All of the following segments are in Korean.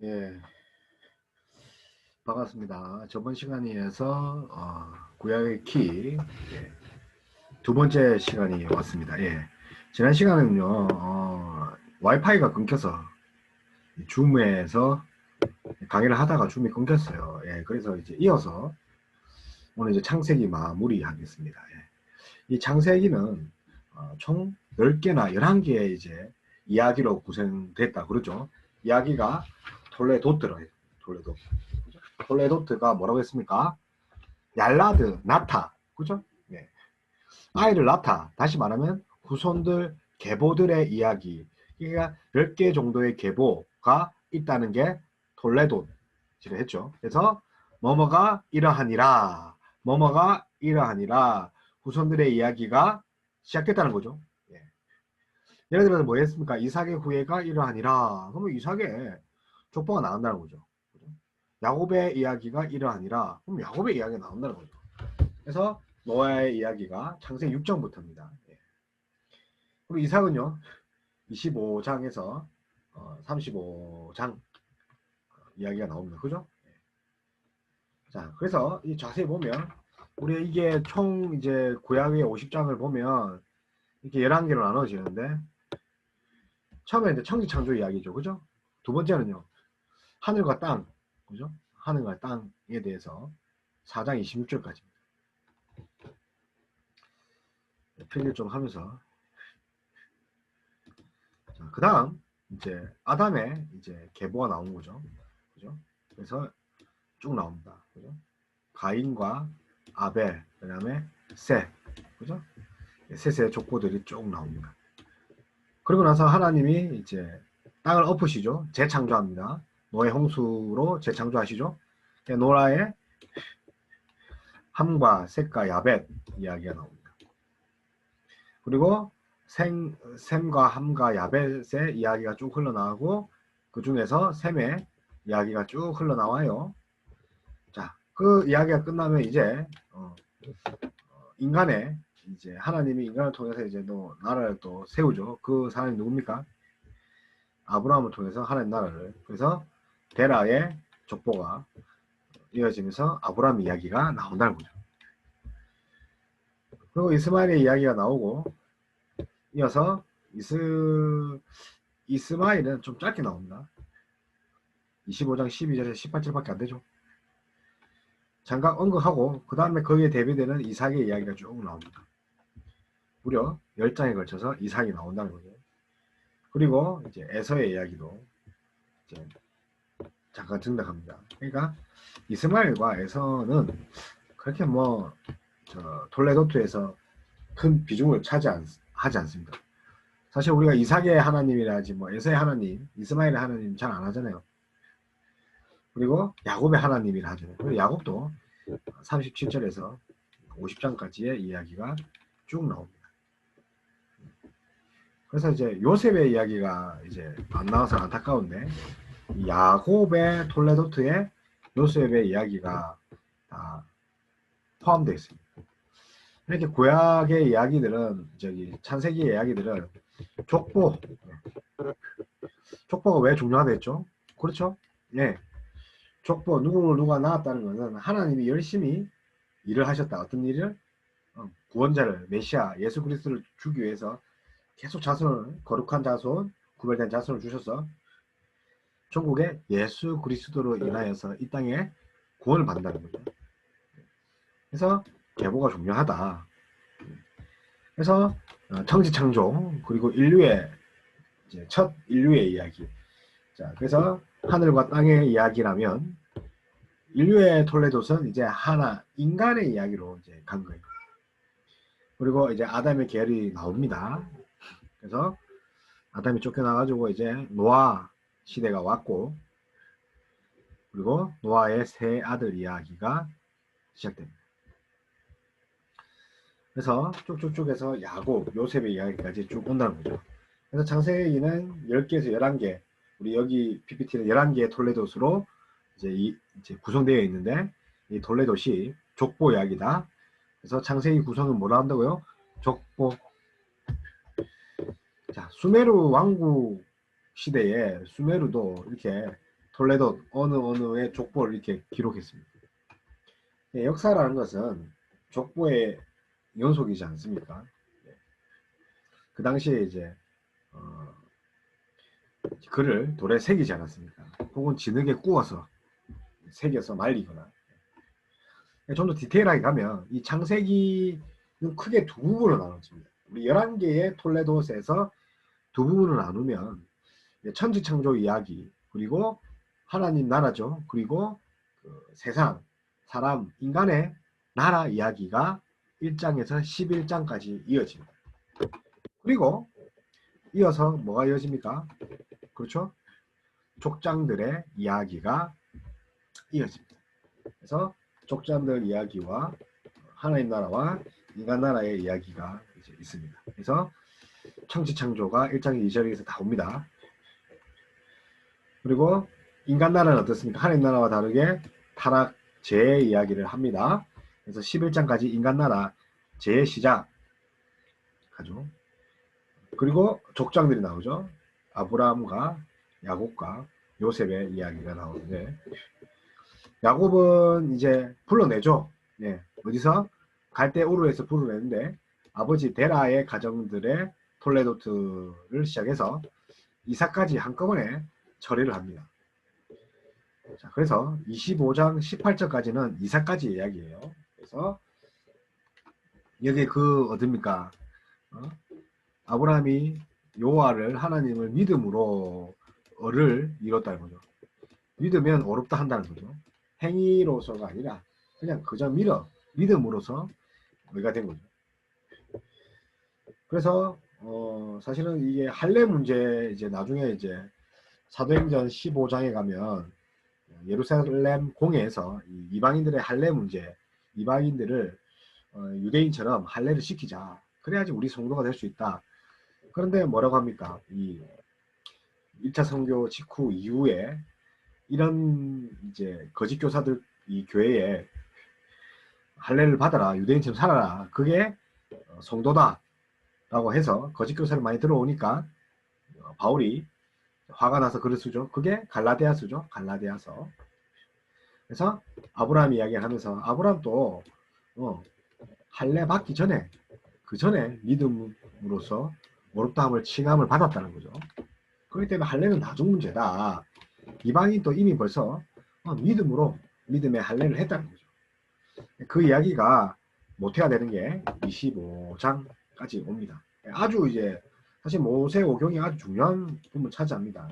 예, 반갑습니다. 저번 시간에서 구약의 키 두 번째 시간이 왔습니다. 예, 지난 시간은요, 와이파이가 끊겨서 줌에서 강의를 하다가 줌이 끊겼어요. 예, 그래서 이제 이어서 오늘 이제 창세기 마무리하겠습니다. 예. 이 창세기는 총 10개나 11개의 이제 이야기로 구성됐다 그러죠. 이야기가 톨레도트로 해요. 톨레도트. 톨레도트가 뭐라고 했습니까? 얄라드, 나타, 그죠? 예. 아이를 낳다. 다시 말하면 후손들, 계보들의 이야기. 그러니까 10개 정도의 계보가 있다는 게 톨레도를 했죠. 그래서 뭐뭐가 이러하니라. 뭐뭐가 이러하니라. 후손들의 이야기가 시작됐다는 거죠. 예. 예를 들어서 뭐 했습니까? 이삭의 후예가 이러하니라. 그러면 이삭의 족보가 나온다는 거죠. 야곱의 이야기가 이러하니라. 그럼 야곱의 이야기가 나온다는 거죠. 그래서 노아의 이야기가 창세기 6장부터입니다. 예. 그리고 이삭은요, 25장에서 35장 이야기가 나옵니다. 그죠? 예. 자, 그래서 이 자세히 보면, 우리 이게 총 이제 구약의 50장을 보면, 이렇게 11개로 나눠지는데, 처음에 이제 천지창조 이야기죠. 그죠? 두 번째는요, 하늘과 땅. 그죠? 하늘과 땅에 대해서 4장 26절까지입니다. 필기를 좀 하면서. 그 다음, 이제 아담의 이제 계보가 나온 거죠. 그죠? 그래서 쭉 나옵니다. 그죠? 가인과 아벨, 그 다음에 셋, 그죠? 셋의 족보들이 쭉 나옵니다. 그리고 나서 하나님이 이제 땅을 엎으시죠. 재창조합니다. 노예 홍수로 재창조하시죠. 노라의 함과 셋과 야벳 이야기가 나옵니다. 그리고 셈과 함과 야벳의 이야기가 쭉 흘러나오고 그 중에서 셈의 이야기가 쭉 흘러나와요. 자, 그 이야기가 끝나면 이제 인간의 이제 하나님이 인간을 통해서 이제 또 나라를 또 세우죠. 그 사람이 누굽니까? 아브라함을 통해서 하나님 나라를. 그래서 베라의 족보가 이어지면서 아브라함 이야기가 나온다는 거죠. 그리고 이스마엘의 이야기가 나오고 이어서 이스마엘은 좀 짧게 나옵니다. 25장 12절에서 18절밖에 안 되죠. 잠깐 언급하고 그 다음에 거기에 대비되는 이삭의 이야기가 쭉 나옵니다. 무려 10장에 걸쳐서 이삭이 나온다는 거죠. 그리고 이제 에서의 이야기도 이제 잠깐 등장합니다. 그러니까 이스마엘과 에서는 그렇게 뭐 톨레도트에서 큰 비중을 하지 않습니다. 사실 우리가 이삭의 하나님이라지 뭐 에서의 하나님, 이스마엘의 하나님 잘 안 하잖아요. 그리고 야곱의 하나님이라 하잖아요. 그리고 야곱도 37절에서 50장까지의 이야기가 쭉 나옵니다. 그래서 이제 요셉의 이야기가 이제 안 나와서 안타까운데 야곱의 톨레도트에 요셉의 이야기가 다 포함되어 있습니다. 이렇게 구약의 이야기들은 창세기의 이야기들은 족보가 왜 중요하다 했죠? 그렇죠? 예. 족보 누가 낳았다는 것은 하나님이 열심히 일을 하셨다. 어떤 일을? 구원자를 메시아 예수 그리스도를 주기 위해서 계속 자손을 거룩한 자손 구별된 자손을 주셔서 전국에 예수 그리스도로 인하여서 이 땅에 구원을 받는다는 거죠. 그래서 계보가 중요하다. 그래서 천지창조 그리고 인류의 이제 첫 인류의 이야기. 자, 그래서 하늘과 땅의 이야기라면 인류의 톨레도스는 이제 하나 인간의 이야기로 이제 간 거예요. 그리고 이제 아담의 계열이 나옵니다. 그래서 아담이 쫓겨나가지고 이제 노아 시대가 왔고 그리고 노아의 세 아들 이야기가 시작됩니다. 그래서 쭉쭉쭉해서 야곱, 요셉의 이야기까지 쭉 온다는 거죠. 그래서 창세기는 10개에서 11개, 우리 여기 PPT는 11개의 톨레도스로 이제 구성되어 있는데 이 톨레도시 족보 이야기다. 그래서 창세기 구성은 뭐라 한다고요? 족보. 자, 수메르 왕국 시대에 수메르도 이렇게 톨레도 어느의 족보를 이렇게 기록했습니다. 예, 역사라는 것은 족보의 연속이지 않습니까? 예. 그 당시에 이제 글을 돌에 새기지 않았습니까? 혹은 진흙에 구워서 새겨서 말리거나. 예, 좀 더 디테일하게 가면 이 창세기는 크게 두 부분으로 나눠집니다. 우리 11개의 톨레도스에서 두 부분을 나누면 천지창조 이야기, 그리고 하나님 나라죠. 그리고 그 세상, 사람, 인간의 나라 이야기가 1장에서 11장까지 이어집니다. 그리고 이어서 뭐가 이어집니까? 그렇죠? 족장들의 이야기가 이어집니다. 그래서 족장들 이야기와 하나님 나라와 인간 나라의 이야기가 이제 있습니다. 그래서 천지창조가 1장 2절에서 나옵니다. 그리고 인간 나라는 어떻습니까? 하나님 나라와 다르게 타락, 죄의 이야기를 합니다. 그래서 11장까지 인간 나라, 죄의 시작 하죠. 그리고 족장들이 나오죠. 아브라함과 야곱과 요셉의 이야기가 나오는데, 야곱은 이제 불러내죠. 예, 어디서? 갈대우르에서 불러내는데, 아버지 데라의 가정들의 톨레도트를 시작해서 이삭까지 한꺼번에 처리를 합니다. 자, 그래서 25장 18절까지는 이삭까지 이야기예요. 그래서 여기 그 어딥니까? 아브라함이 여호와를 하나님을 믿음으로 를 이뤘다는 거죠. 믿으면 어렵다 한다는 거죠. 행위로서가 아니라 그냥 그저 믿음으로서 의가 된 거죠. 그래서 사실은 이게 할례 문제 이제 나중에 이제 사도행전 15장에 가면 예루살렘 공회에서 이방인들의 할례 문제, 이방인들을 유대인처럼 할례를 시키자. 그래야지 우리 성도가 될 수 있다. 그런데 뭐라고 합니까? 이 1차 선교 직후 이후에 이런 이제 거짓 교사들 이 교회에 할례를 받아라, 유대인처럼 살아라, 그게 성도다 라고 해서 거짓 교사를 많이 들어오니까 바울이 화가 나서 글을 쓰죠. 그게 갈라디아서죠. 갈라디아서. 그래서 아브라함 이야기를 하면서 아브라함도 할례 받기 전에 그 전에 믿음으로서 어렵다함을 칭함을 받았다는 거죠. 그렇기 때문에 할례는 나중 문제다. 이방인도 이미 벌써 믿음으로 믿음의 할례를 했다는 거죠. 그 이야기가 모태가 되는 게 25장까지 옵니다. 아주 이제 사실 모세오경이 아주 중요한 부분을 차지합니다.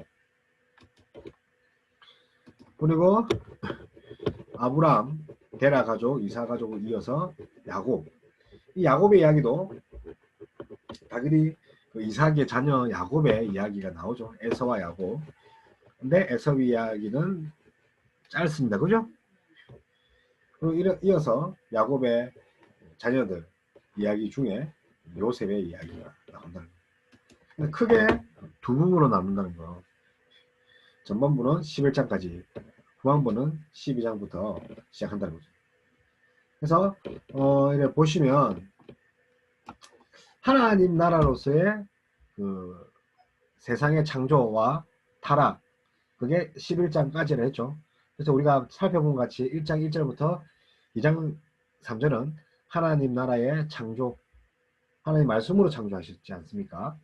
그리고 아브람, 데라 가족, 이사 가족을 이어서 야곱. 이 야곱의 이야기도 당연히 그 이삭의 자녀 야곱의 이야기가 나오죠. 에서와 야곱. 근데 에서 이야기는 짧습니다. 그죠? 그리고 이어서 야곱의 자녀들 이야기 중에 요셉의 이야기가 나온다는 거. 크게 두 부분으로 나눈다는 거. 전반부는 11장까지, 후반부는 12장부터 시작한다는 거죠. 그래서 이렇게 보시면 하나님 나라로서의 그 세상의 창조와 타락, 그게 11장까지를 했죠. 그래서 우리가 살펴본 같이 1장 1절부터 2장 3절은 하나님 나라의 창조, 하나님 말씀으로 창조하셨지 않습니까?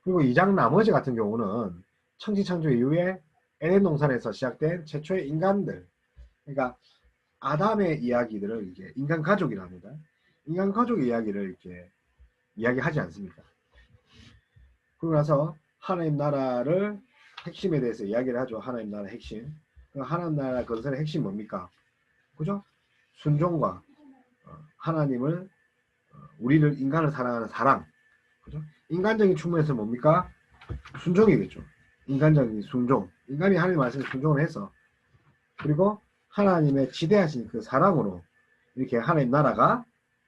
그리고 2장 나머지 같은 경우는 천지창조 이후에 에덴 동산에서 시작된 최초의 인간들, 그러니까 아담의 이야기들을 이제 인간 가족이라 합니다. 인간 가족의 이야기를 이렇게 이야기하지 않습니까? 그러고 나서 하나님 나라를 핵심에 대해서 이야기를 하죠. 하나님 나라 핵심. 하나님 나라 건설의 핵심 뭡니까? 그죠? 순종과 하나님을 우리를 인간을 사랑하는 사랑. 그죠? 인간적인 측면에서 뭡니까? 순종이겠죠. 인간적인 순종. 인간이 하나님 말씀에 순종을 해서 그리고 하나님의 지대하신 그 사랑으로 이렇게 하나님 나라가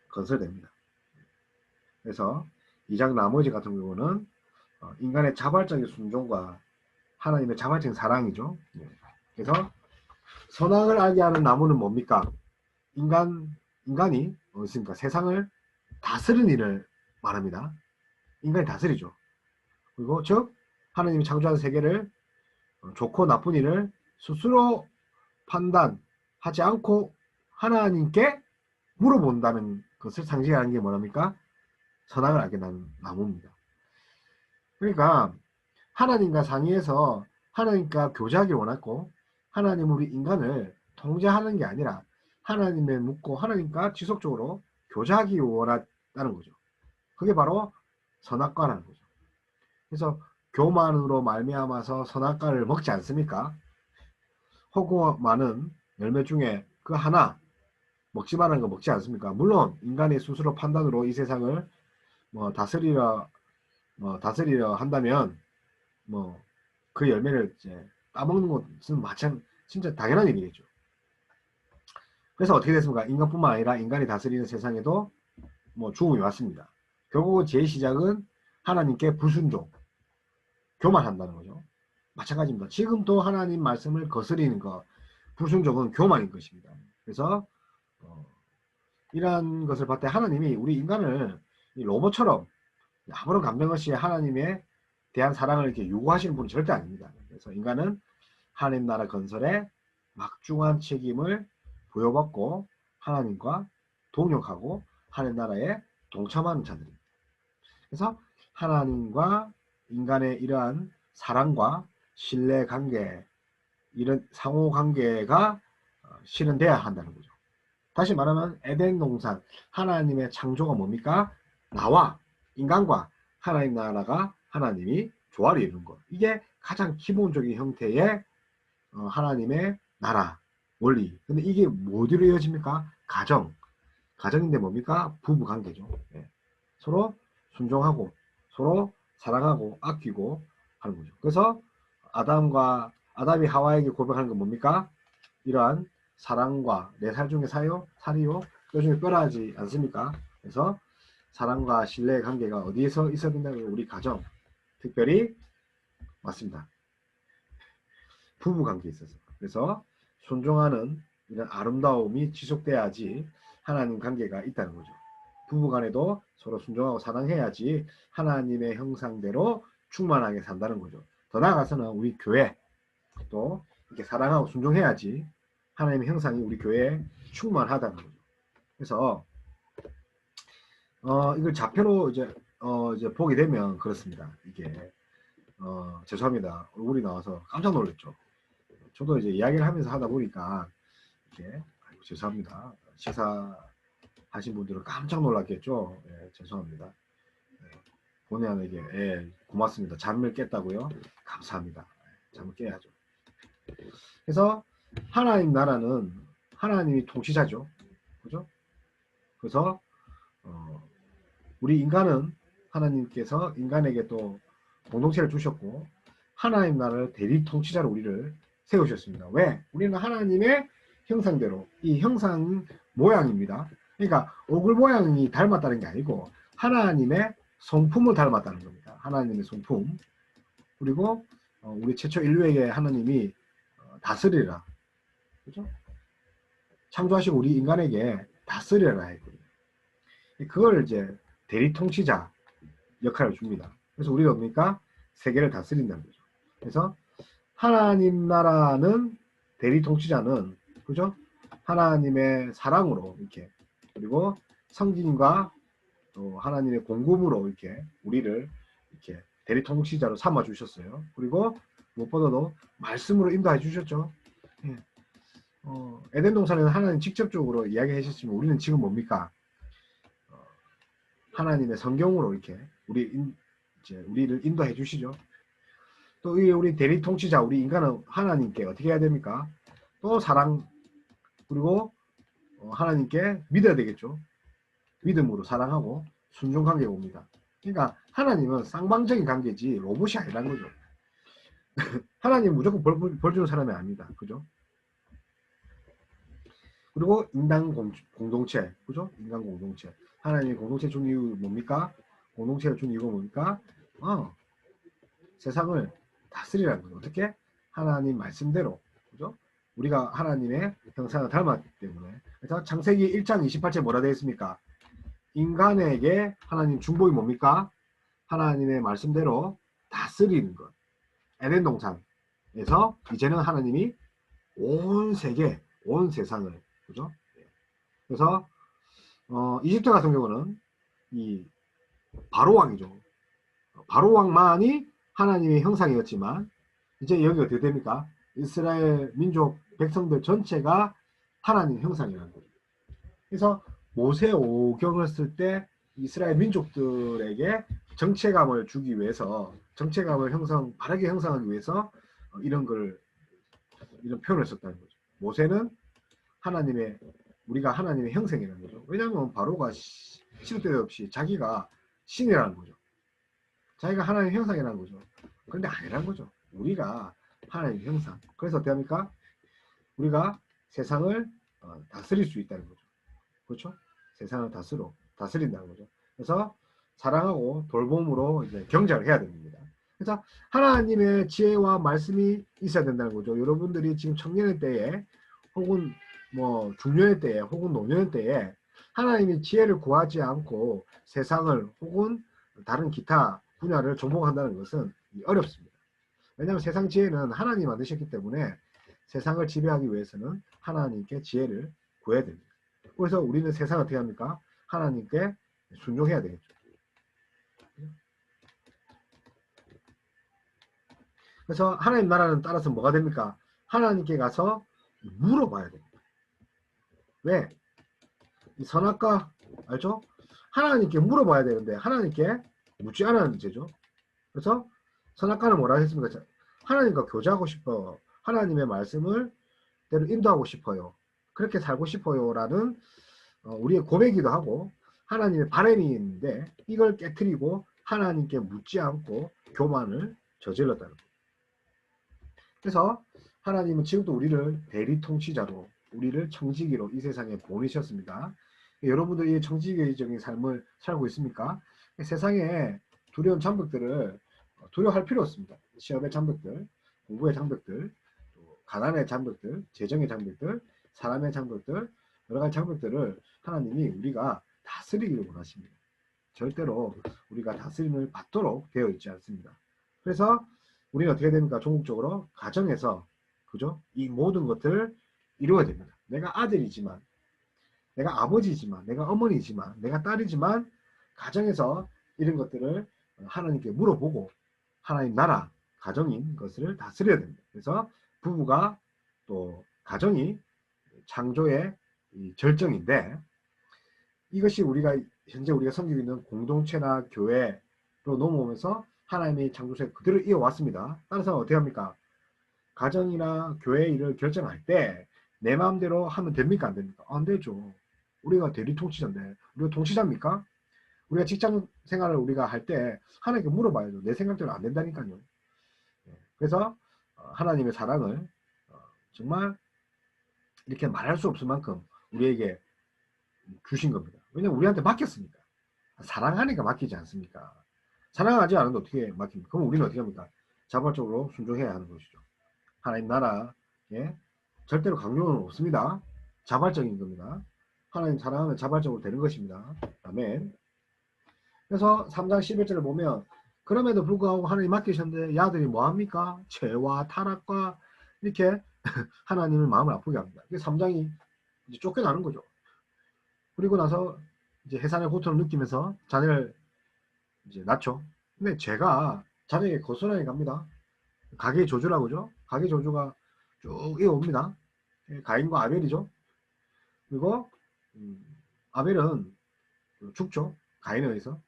건설됩니다. 그래서 2장 나머지 같은 경우는 인간의 자발적인 순종과 하나님의 자발적인 사랑이죠. 그래서 선악을 알게 하는 나무는 뭡니까? 인간이 있습니까? 세상을 다스리는 일을 말합니다. 인간이 다스리죠. 그리고 즉 하나님이 창조한 세계를 좋고 나쁜 일을 스스로 판단하지 않고 하나님께 물어본다는 것을 상징하는 게 뭐랍니까? 선악을 알게 나무입니다. 그러니까 하나님과 상의해서 하나님과 교제하기 원했고, 하나님은 우리 인간을 통제하는 게 아니라 하나님에 묻고 하나님과 지속적으로 교제하기 원했다는 거죠. 그게 바로 선악과라는 거죠. 그래서 교만으로 말미암아서 선악과를 먹지 않습니까? 허구 많은 열매 중에 그 하나 먹지 말라는 거 먹지 않습니까? 물론 인간의 스스로 판단으로 이 세상을 다스리려 한다면 그 열매를 이제 따먹는 것은 진짜 당연한 일이겠죠. 그래서 어떻게 됐습니까? 인간뿐만 아니라 인간이 다스리는 세상에도 죽음이 왔습니다. 결국 제 시작은 하나님께 불순종, 교만한다는 거죠. 마찬가지입니다. 지금도 하나님 말씀을 거스리는 것, 불순종은 교만인 것입니다. 그래서 이러한 것을 봤을 때 하나님이 우리 인간을 로봇처럼 아무런 감정 없이 하나님에 대한 사랑을 이렇게 요구하시는 분은 절대 아닙니다. 그래서 인간은 하나님 나라 건설에 막중한 책임을 부여받고 하나님과 동역하고 하나님 나라에 동참하는 자들입니다. 그래서 하나님과 인간의 이러한 사랑과 신뢰관계, 이런 상호관계가 실현돼야 한다는 거죠. 다시 말하면 에덴 동산, 하나님의 창조가 뭡니까? 나와 인간과 하나님 나라가 하나님이 조화를 이루는 것. 이게 가장 기본적인 형태의 하나님의 나라 원리. 근데 이게 뭐로 이어집니까? 가정인데 뭡니까? 부부 관계죠. 네. 서로 순종하고 서로 사랑하고 아끼고 하는 거죠. 그래서 아담이 하와에게 고백하는 건 뭡니까? 이러한 사랑과 내 살 중에 살이요 뼈 중에 뼈라지 않습니까? 그래서 사랑과 신뢰의 관계가 어디에서 있어야 된다고요? 우리 가정, 특별히 맞습니다. 부부 관계에 있어서. 그래서 순종하는 이런 아름다움이 지속돼야지 하나님 관계가 있다는 거죠. 부부 간에도 서로 순종하고 사랑해야지 하나님의 형상대로 충만하게 산다는 거죠. 더 나아가서는 우리 교회 또 이렇게 사랑하고 순종해야지 하나님의 형상이 우리 교회에 충만하다는 거죠. 그래서 이걸 자표로 이제 보게 되면 그렇습니다. 이게 죄송합니다. 얼굴이 나와서 깜짝 놀랐죠. 저도 이제 이야기를 하면서 하다 보니까 이렇게 죄송합니다. 시사하신 분들은 깜짝 놀랐겠죠. 예, 죄송합니다. 본의 아니게 고맙습니다. 잠을 깼다고요? 감사합니다. 잠을 깨야죠. 그래서 하나님 나라는 하나님이 통치자죠. 그죠? 그래서 우리 인간은 하나님께서 인간에게 또 공동체를 주셨고 하나님 나라를 대리 통치자로 우리를 세우셨습니다. 왜? 우리는 하나님의 형상대로 이 형상 모양입니다. 그러니까 얼굴 모양이 닮았다는 게 아니고 하나님의 성품을 닮았다는 겁니다. 하나님의 성품. 그리고 우리 최초 인류에게 하나님이 다스리라. 그죠? 창조하시고 우리 인간에게 다스리라 했거든요. 그걸 이제 대리 통치자 역할을 줍니다. 그래서 우리가 뭡니까? 세계를 다스린다는 거죠. 그래서 하나님 나라는 대리 통치자는 그죠? 하나님의 사랑으로 이렇게 그리고 성진과 또 하나님의 공급으로 이렇게 우리를 이렇게 대리 통치자로 삼아 주셨어요. 그리고 무엇보다도 말씀으로 인도해 주셨죠. 예. 에덴 동산에는 하나님 직접적으로 이야기해 주셨지만 우리는 지금 뭡니까? 하나님의 성경으로 이렇게 우리를 인도해 주시죠. 또 우리 대리 통치자 우리 인간은 하나님께 어떻게 해야 됩니까? 또 사랑 그리고 하나님께 믿어야 되겠죠. 믿음으로 사랑하고 순종 관계가 옵니다. 그러니까 하나님은 쌍방적인 관계지 로봇이 아니라는 거죠. 하나님 무조건 벌 주는 사람이 아닙니다. 그죠? 그리고 인간 공동체, 그죠? 인간 공동체. 하나님이 공동체 준 이유 뭡니까? 공동체를 준 이유가 뭡니까? 세상을 다스리라는 거죠. 어떻게? 하나님 말씀대로, 그죠? 우리가 하나님의 형상을 닮았기 때문에. 그래서 창세기 1장 28절 뭐라 되어 있습니까? 인간에게 하나님 중복이 뭡니까? 하나님의 말씀대로 다스리는 것. 에덴 동산. 이제는 하나님이 온 세계, 온 세상을, 그죠? 그래서 이집트 같은 경우는 이 바로 왕이죠. 바로 왕만이 하나님의 형상이었지만 이제 여기 어떻게 됩니까? 이스라엘 민족 백성들 전체가 하나님 형상이라는 거죠. 그래서 모세 오경을 쓸 때 이스라엘 민족들에게 정체감을 주기 위해서, 정체감을 바르게 형성하기 위해서 이런 표현을 썼다는 거죠. 모세는 우리가 하나님의 형상이라는 거죠. 왜냐하면 바로가 시도 때도 없이 자기가 신이라는 거죠. 자기가 하나님의 형상이라는 거죠. 그런데 아니라는 거죠. 우리가 하나님의 형상. 그래서 어떻게 합니까? 우리가 세상을 다스릴 수 있다는 거죠. 그렇죠? 세상을 다스린다는 거죠. 그래서 사랑하고 돌봄으로 이제 경작을 해야 됩니다. 그래서 하나님의 지혜와 말씀이 있어야 된다는 거죠. 여러분들이 지금 청년의 때에 혹은 뭐 중년의 때에 혹은 노년의 때에 하나님의 지혜를 구하지 않고 세상을 혹은 다른 기타 분야를 접목한다는 것은 어렵습니다. 왜냐하면 세상 지혜는 하나님이 만드셨기 때문에 세상을 지배하기 위해서는 하나님께 지혜를 구해야 됩니다. 그래서 우리는 세상을 어떻게 합니까? 하나님께 순종해야 되겠죠. 그래서 하나님 나라는 따라서 뭐가 됩니까? 하나님께 가서 물어봐야 됩니다. 왜? 이 선악과 알죠? 하나님께 물어봐야 되는데 하나님께 묻지 않은 죄죠. 그래서 선악과는 뭐라 했습니까? 하나님과 교제하고 싶어. 하나님의 말씀을 대로 인도하고 싶어요. 그렇게 살고 싶어요. 라는 우리의 고백이기도 하고 하나님의 바람이 있는데 이걸 깨트리고 하나님께 묻지 않고 교만을 저질렀다는 거예요. 그래서 하나님은 지금도 우리를 대리 통치자로 우리를 청지기로 이 세상에 보내셨습니다. 여러분들이 청지기적인 삶을 살고 있습니까? 세상에 두려운 장벽들을 두려워할 필요 없습니다. 시험의 장벽들, 공부의 장벽들, 가난의 장벽들, 재정의 장벽들, 사람의 장벽들, 여러 가지 장벽들을 하나님이 우리가 다스리기를 원하십니다. 절대로 우리가 다스림을 받도록 되어 있지 않습니다. 그래서 우리는 어떻게 됩니까? 종국적으로 가정에서 그죠? 이 모든 것들을 이루어야 됩니다. 내가 아들이지만, 내가 아버지지만, 내가 어머니지만, 내가 딸이지만 가정에서 이런 것들을 하나님께 물어보고 하나님 나라, 가정인 것을 다스려야 됩니다. 그래서 부부가 또 가정이 창조의 절정인데 이것이 현재 우리가 섬기고 있는 공동체나 교회로 넘어오면서 하나님의 창조세 그대로 이어왔습니다. 따라서 어떻게 합니까? 가정이나 교회 일을 결정할 때 내 마음대로 하면 됩니까? 안 됩니까? 안 되죠. 우리가 대리 통치자인데 우리가 통치자입니까? 우리가 직장 생활을 우리가 할 때 하나님께 물어봐야죠. 내 생각대로 안 된다니까요. 그래서 하나님의 사랑을 정말 이렇게 말할 수 없을 만큼 우리에게 주신 겁니다. 왜냐면 우리한테 맡겼으니까. 사랑하니까 맡기지 않습니까? 사랑하지 않으면 어떻게 맡깁니까? 그럼 우리는 어떻게 합니까? 자발적으로 순종해야 하는 것이죠. 하나님 나라에 절대로 강요는 없습니다. 자발적인 겁니다. 하나님 사랑하면 자발적으로 되는 것입니다. 아멘. 그래서 3장 11절을 보면 그럼에도 불구하고 하나님 맡기셨는데 야들이 뭐합니까? 죄와 타락과 이렇게 하나님의 마음을 아프게 합니다. 3장이 이제 쫓겨나는 거죠. 그리고 나서 이제 해산의 고통을 느끼면서 자녀를 이제 낳죠. 근데 죄가 자녀에게 고스란히 갑니다. 가계의 저주라고 그러죠. 가계의 저주가 쭉 이어옵니다. 가인과 아벨이죠. 그리고 아벨은 죽죠. 가인에 의해서.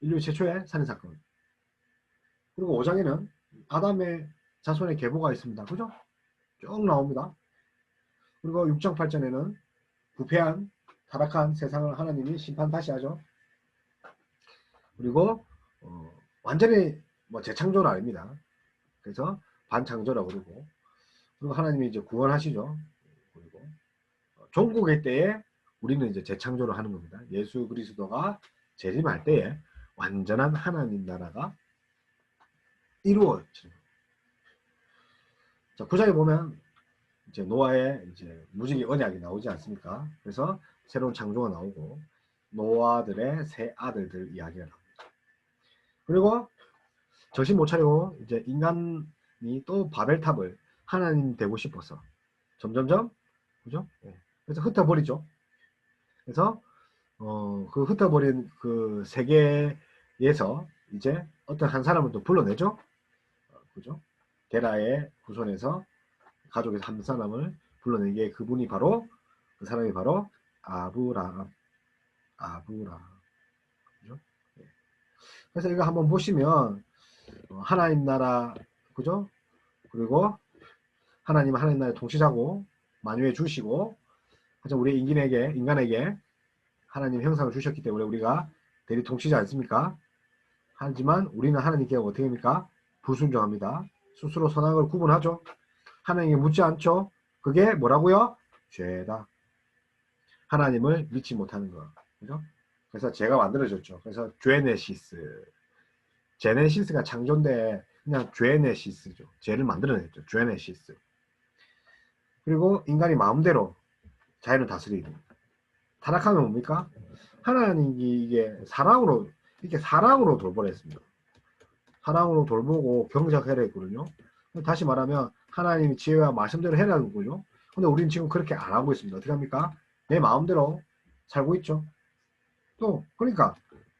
인류 최초의 살인사건. 그리고 5장에는 아담의 자손의 계보가 있습니다. 그죠? 쭉 나옵니다. 그리고 6장 8장에는 부패한 타락한 세상을 하나님이 심판 다시 하죠. 그리고 완전히 뭐 재창조는 아닙니다. 그래서 반창조라고 그러고 그리고 하나님이 이제 구원하시죠. 그리고 종국의 때에 우리는 이제 재창조를 하는 겁니다. 예수 그리스도가 재림할 때에 완전한 하나님 나라가 이루어지는 겁니다. 자, 9장에 보면 이제 노아의 이제 무지개 언약이 나오지 않습니까? 그래서 새로운 창조가 나오고 노아들의 새 아들들 이야기가 나옵니다. 그리고 정신 못 차리고 이제 인간이 또 바벨탑을 하나님 되고 싶어서 점점점, 그죠? 예. 그래서 흩어버리죠. 그래서 그 흩어버린 그 세계에서 이제 어떤 한 사람을 또 불러내죠. 그죠? 게라의 후손에서 가족에서 한 사람을 불러내게, 그분이 바로, 그 사람이 바로 아브라함. 아브라함. 그죠? 예. 그래서 이거 한번 보시면 하나님 나라, 그죠? 그리고 하나님은 하나님 나라의 통치자고 만유해 주시고, 하여튼 우리 인간에게 하나님 형상을 주셨기 때문에 우리가 대리 통치자 않습니까? 하지만 우리는 하나님께 어떻게 합니까? 불순종합니다. 스스로 선악을 구분하죠. 하나님께 묻지 않죠. 그게 뭐라고요? 죄다. 하나님을 믿지 못하는 거. 그죠? 그래서 죄가 만들어졌죠. 그래서 죄네시스. 제네시스가 창조인데 그냥 죄네시스죠. 죄를 만들어냈죠. 죄네시스. 그리고 인간이 마음대로 자연을 다스리는. 타락하면 뭡니까? 하나님이 이게 사랑으로, 이렇게 사랑으로 돌보랬습니다. 사랑으로 돌보고 경작해라 했거든요. 다시 말하면 하나님이 지혜와 말씀대로 해라는 거죠. 근데 우리는 지금 그렇게 안 하고 있습니다. 어떻게 합니까? 내 마음대로 살고 있죠. 또 그러니까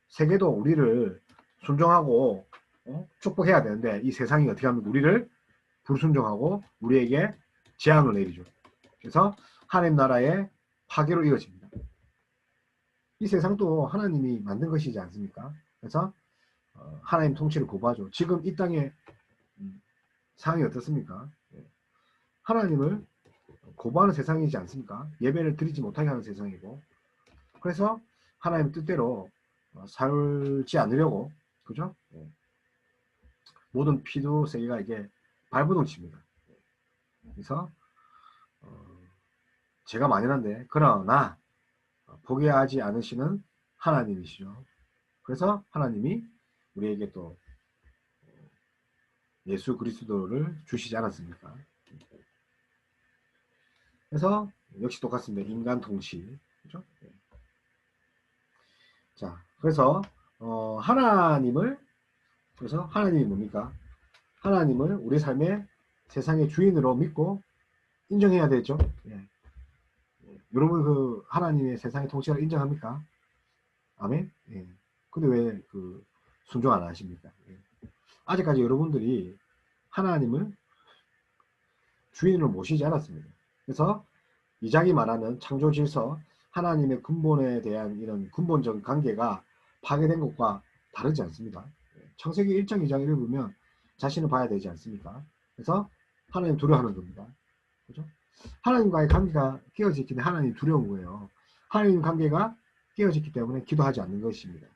세계도 우리를 순종하고 축복해야 되는데 이 세상이 어떻게 하면 우리를 불순종하고 우리에게 재앙을 내리죠. 그래서 하나님 나라의 파괴로 이어집니다. 이 세상도 하나님이 만든 것이지 않습니까? 그래서 하나님 통치를 거부하죠. 지금 이 땅의 상황이 어떻습니까? 하나님을 거부하는 세상이지 않습니까? 예배를 드리지 못하게 하는 세상이고, 그래서 하나님 뜻대로 살지 않으려고, 그죠? 모든 피도 세계가 이게 발버둥칩니다. 그래서 제가 만연한데, 그러나 포기하지 않으시는 하나님이시죠. 그래서 하나님이 우리에게 또 예수 그리스도를 주시지 않았습니까? 그래서 역시 똑같습니다. 인간 통치, 그죠? 자, 그래서 그래서 하나님이 뭡니까? 하나님을 우리 삶의 세상의 주인으로 믿고 인정해야 되죠. 예. 여러분 그 하나님의 세상의 통치를 인정합니까? 아멘. 예. 근데 왜 그 순종 안 하십니까? 예. 아직까지 여러분들이 하나님을 주인으로 모시지 않았습니다. 그래서 이 장이 말하는 창조 질서, 하나님의 근본에 대한 이런 근본적 관계가 파괴된 것과 다르지 않습니다. 창세기 1장 2장 1을 보면 자신을 봐야 되지 않습니까? 그래서 하나님 두려워하는 겁니다. 그죠? 하나님과의 관계가 깨어졌기 때문에 하나님 두려운 거예요. 하나님 관계가 깨어졌기 때문에 기도하지 않는 것입니다.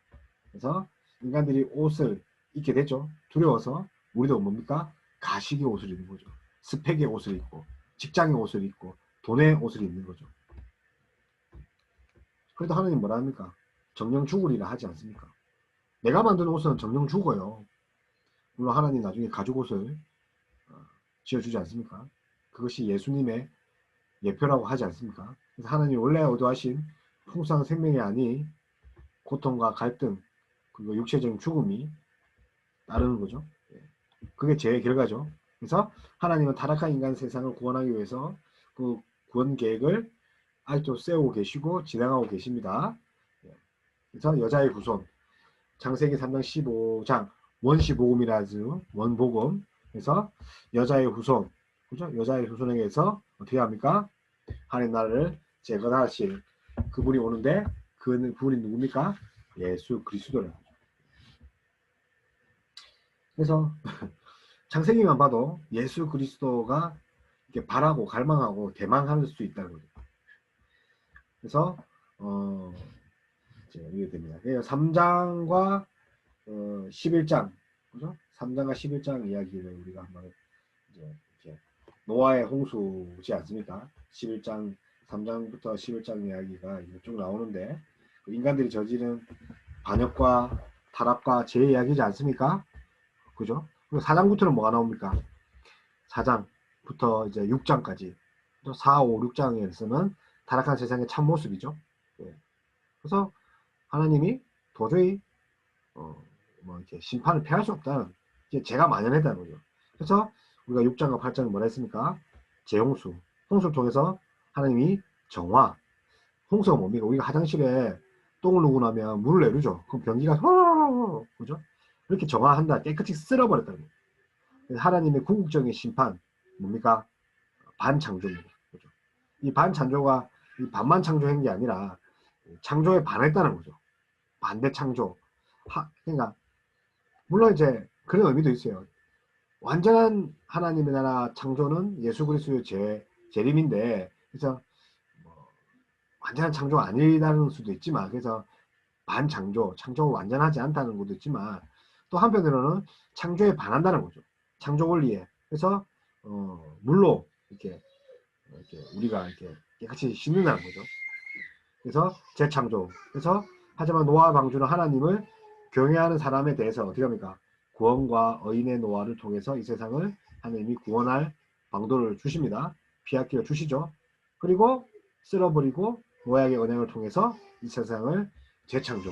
그래서 인간들이 옷을 입게 되죠. 두려워서. 우리도 뭡니까? 가식의 옷을 입는 거죠. 스펙의 옷을 입고, 직장의 옷을 입고, 돈의 옷을 입는 거죠. 그래도 하나님 뭐라 합니까? 정령 죽으리라 하지 않습니까? 내가 만든 옷은 정령 죽어요. 물론 하나님 나중에 가죽 옷을 지어주지 않습니까? 그것이 예수님의 예표라고 하지 않습니까? 그래서 하나님 원래 의도하신 풍성한 생명이 아닌 고통과 갈등, 그리고 육체적인 죽음이 따르는 거죠. 그게 죄의 결과죠. 그래서 하나님은 타락한 인간 세상을 구원하기 위해서 그 구원 계획을 아직도 세우고 계시고 진행하고 계십니다. 그래서 여자의 후손, 창세기 3장 15장 원시복음이라죠. 원복음. 그래서 여자의 후손, 그죠? 여자의 후손에게서 어떻게 합니까? 하나님 나라를 재건하실 그분이 오는데 그분이 누굽니까? 예수 그리스도를. 그래서 창세기만 봐도 예수 그리스도가 이렇게 바라고 갈망하고 대망할 수 있다는 거죠. 그래서 이게 됩니다. 3장과 11장, 그죠? 3장과 11장 이야기를 우리가 한번 이제 이렇게 노아의 홍수지 않습니까? 11장 3장부터 11장 이야기가 쭉 나오는데 인간들이 저지른 반역과 타락과 죄의 이야기지 않습니까? 그죠? 그리고 4장부터는 뭐가 나옵니까? 4장부터 이제 6장까지 4, 5, 6장에서는 타락한 세상의 참모습이죠. 그래서 하나님이 도저히 뭐 이렇게 심판을 피할 수 없다는, 이게 죄가 만연했다는 거죠. 그래서 우리가 6장과 8장은 뭐라 했습니까? 재홍수. 홍수를 통해서 하나님이 정화. 홍수가 뭡니까? 우리가 화장실에 똥을 누고 나면 물을 내리죠. 그럼 변기가 그죠? 이렇게 정화한다. 깨끗이 쓸어버렸다는 거예요. 그래서 하나님의 궁극적인 심판 뭡니까? 반창조입니다. 그죠? 이 반창조가 이 반만 창조한 게 아니라 창조에 반했다는 거죠. 반대 창조. 그러니까 물론 이제 그런 의미도 있어요. 완전한 하나님의 나라 창조는 예수 그리스도의 재림인데, 그래서 뭐 완전한 창조가 아니라는 수도 있지만, 그래서 반창조, 창조가 완전하지 않다는 것도 있지만, 또 한편으로는 창조에 반한다는 거죠. 창조 원리에. 그래서 물로 이렇게 우리가 이렇게 깨끗이 씻는다는 거죠. 그래서 재창조. 그래서 하지만 노아 방주는 하나님을 경외하는 사람에 대해서 어떻게 합니까? 구원과 의인의 노아를 통해서 이 세상을 하나님이 구원할 방도를 주십니다. 피하기를 주시죠. 그리고 쓸어버리고 노아의 언약을 통해서 이 세상을 재창조.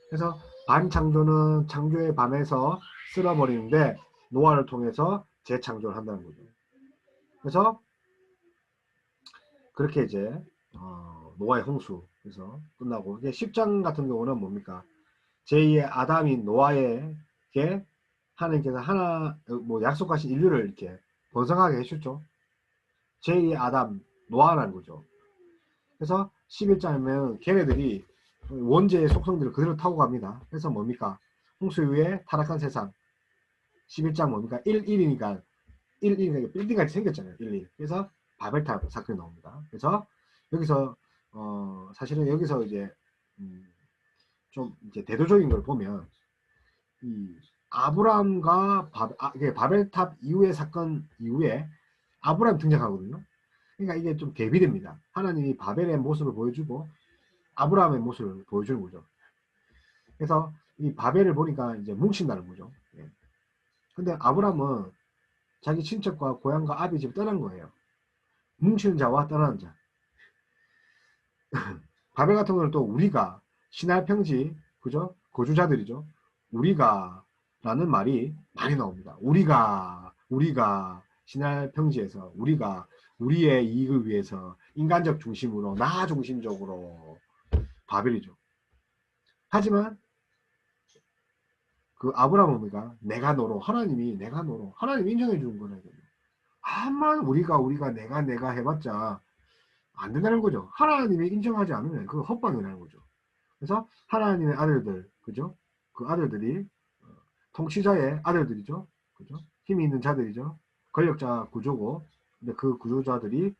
그래서 반창조는 창조에 반해서 쓸어버리는데 노아를 통해서 재창조를 한다는 거죠. 그래서 그렇게 이제 노아의 홍수 그래서 끝나고, 이게 10장 같은 경우는 뭡니까? 제2의 아담인 노아에게 하나님께서 약속하신 인류를 이렇게 번성하게 해주죠. 제2의 아담 노아라는 거죠. 그래서 11장이면 걔네들이 원죄의 속성들을 그대로 타고 갑니다. 그래서 뭡니까? 홍수 이후에 타락한 세상. 11장 뭡니까? 1이니까 빌딩같이 생겼잖아요. 1. 그래서 바벨탑 사건이 나옵니다. 그래서 여기서 사실은 여기서 이제 좀 이제 대도적인 걸 보면 이 아브람과 바벨탑 이후의 사건 이후에 아브람 등장하거든요. 그러니까 이게 좀 대비됩니다. 하나님이 바벨의 모습을 보여주고 아브라함의 모습을 보여주는 거죠. 그래서 이 바벨을 보니까 이제 뭉친다는 거죠. 예. 근데 아브라함은 자기 친척과 고향과 아비 집을 떠난 거예요. 뭉치는 자와 떠나는 자. 바벨 같은 경우는 또 우리가 신할 평지 그죠? 거주자들이죠. 우리가 라는 말이 많이 나옵니다. 우리가 신할 평지에서 우리가 우리의 이익을 위해서 인간적 중심으로 나 중심적으로 바벨이죠. 하지만 그 아브라함은 우리가 내가 너로 하나님이 내가 너로 하나님 인정해 주는 거예요. 암만 우리가 내가 해봤자 안 된다는 거죠. 하나님이 인정하지 않으면 그거 헛방이라는 거죠. 그래서 하나님의 아들들, 그죠? 그 아들들이 통치자의 아들들이죠. 그죠? 힘이 있는 자들이죠. 권력자 구조고, 근데 그 구조자들이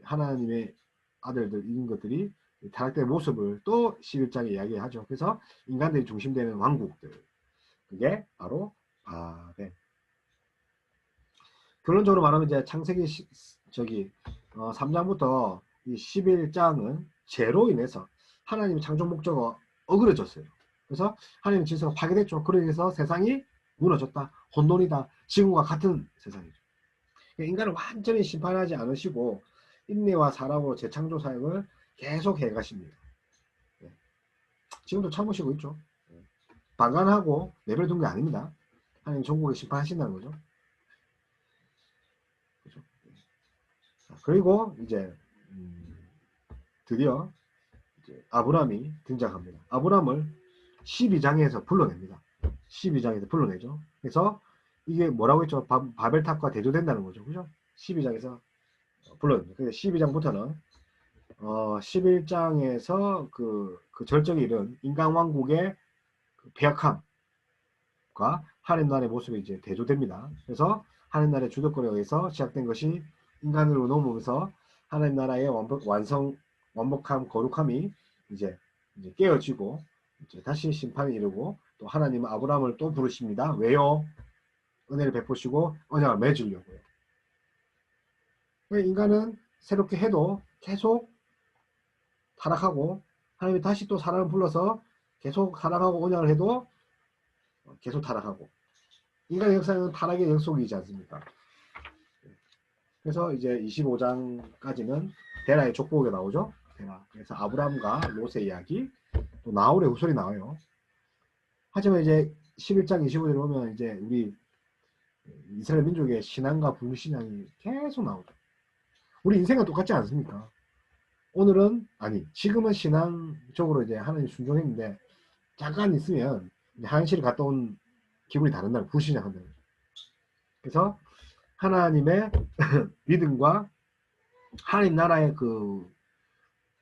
하나님의 아들들인 것들이 타락된 모습을 또 11장에 이야기하죠. 그래서 인간들이 중심되는 왕국들. 그게 바로 바벨. 결론적으로 말하면 이제 창세기 3장부터 이 11장은 죄로 인해서 하나님의 창조 목적이 어그러졌어요. 그래서 하나님의 질서가 파괴됐죠. 그래서 세상이 무너졌다. 혼돈이다. 지금과 같은 세상이죠. 인간을 완전히 심판하지 않으시고 인내와 사랑으로 재창조 사역을 계속 해가십니다. 지금도 참으시고 있죠. 방관하고 내버려 둔 게 아닙니다. 하나님 전국에 심판하신다는 거죠. 그렇죠? 그리고 이제 드디어 이제 아브람이 등장합니다. 아브람을 12장에서 불러냅니다. 12장에서 불러내죠. 그래서 이게 뭐라고 했죠? 바벨탑과 대조된다는 거죠. 그죠? 12장에서 불러냅니다. 그래서 12장부터는 11장에서 그 절정에 이른 인간왕국의 그 폐역함과 하나님 나라의 모습이 이제 대조됩니다. 그래서 하나님 나라의 주도권에 의해서 시작된 것이 인간으로 넘어오면서 하나님 나라의 완벽함, 거룩함이 이제 깨어지고 이제 다시 심판에 이르고 또 하나님은 아브라함을 또 부르십니다. 왜요? 은혜를 베푸시고 언약을 맺으려고요. 인간은 새롭게 해도 계속 타락하고 하나님이 다시 또 사람을 불러서 계속 타락하고 언약을 해도 계속 타락하고 인간의 역사는 타락의 연속이지 않습니까? 그래서 이제 25장까지는 데라의 족보가 나오죠. 데라. 그래서 아브람과 롯의 이야기, 또 나홀의 후손이 나와요. 하지만 이제 11장 25절에 보면 이제 우리 이스라엘 민족의 신앙과 불신앙이 계속 나오죠. 우리 인생과 똑같지 않습니까? 오늘은 아니 지금은 신앙적으로 이제 하나님 순종했는데 잠깐 있으면 한시를 갔다 온 기분이 다른다는 불신앙한다는 거죠. 그래서 하나님의 믿음과 하나님 나라의 그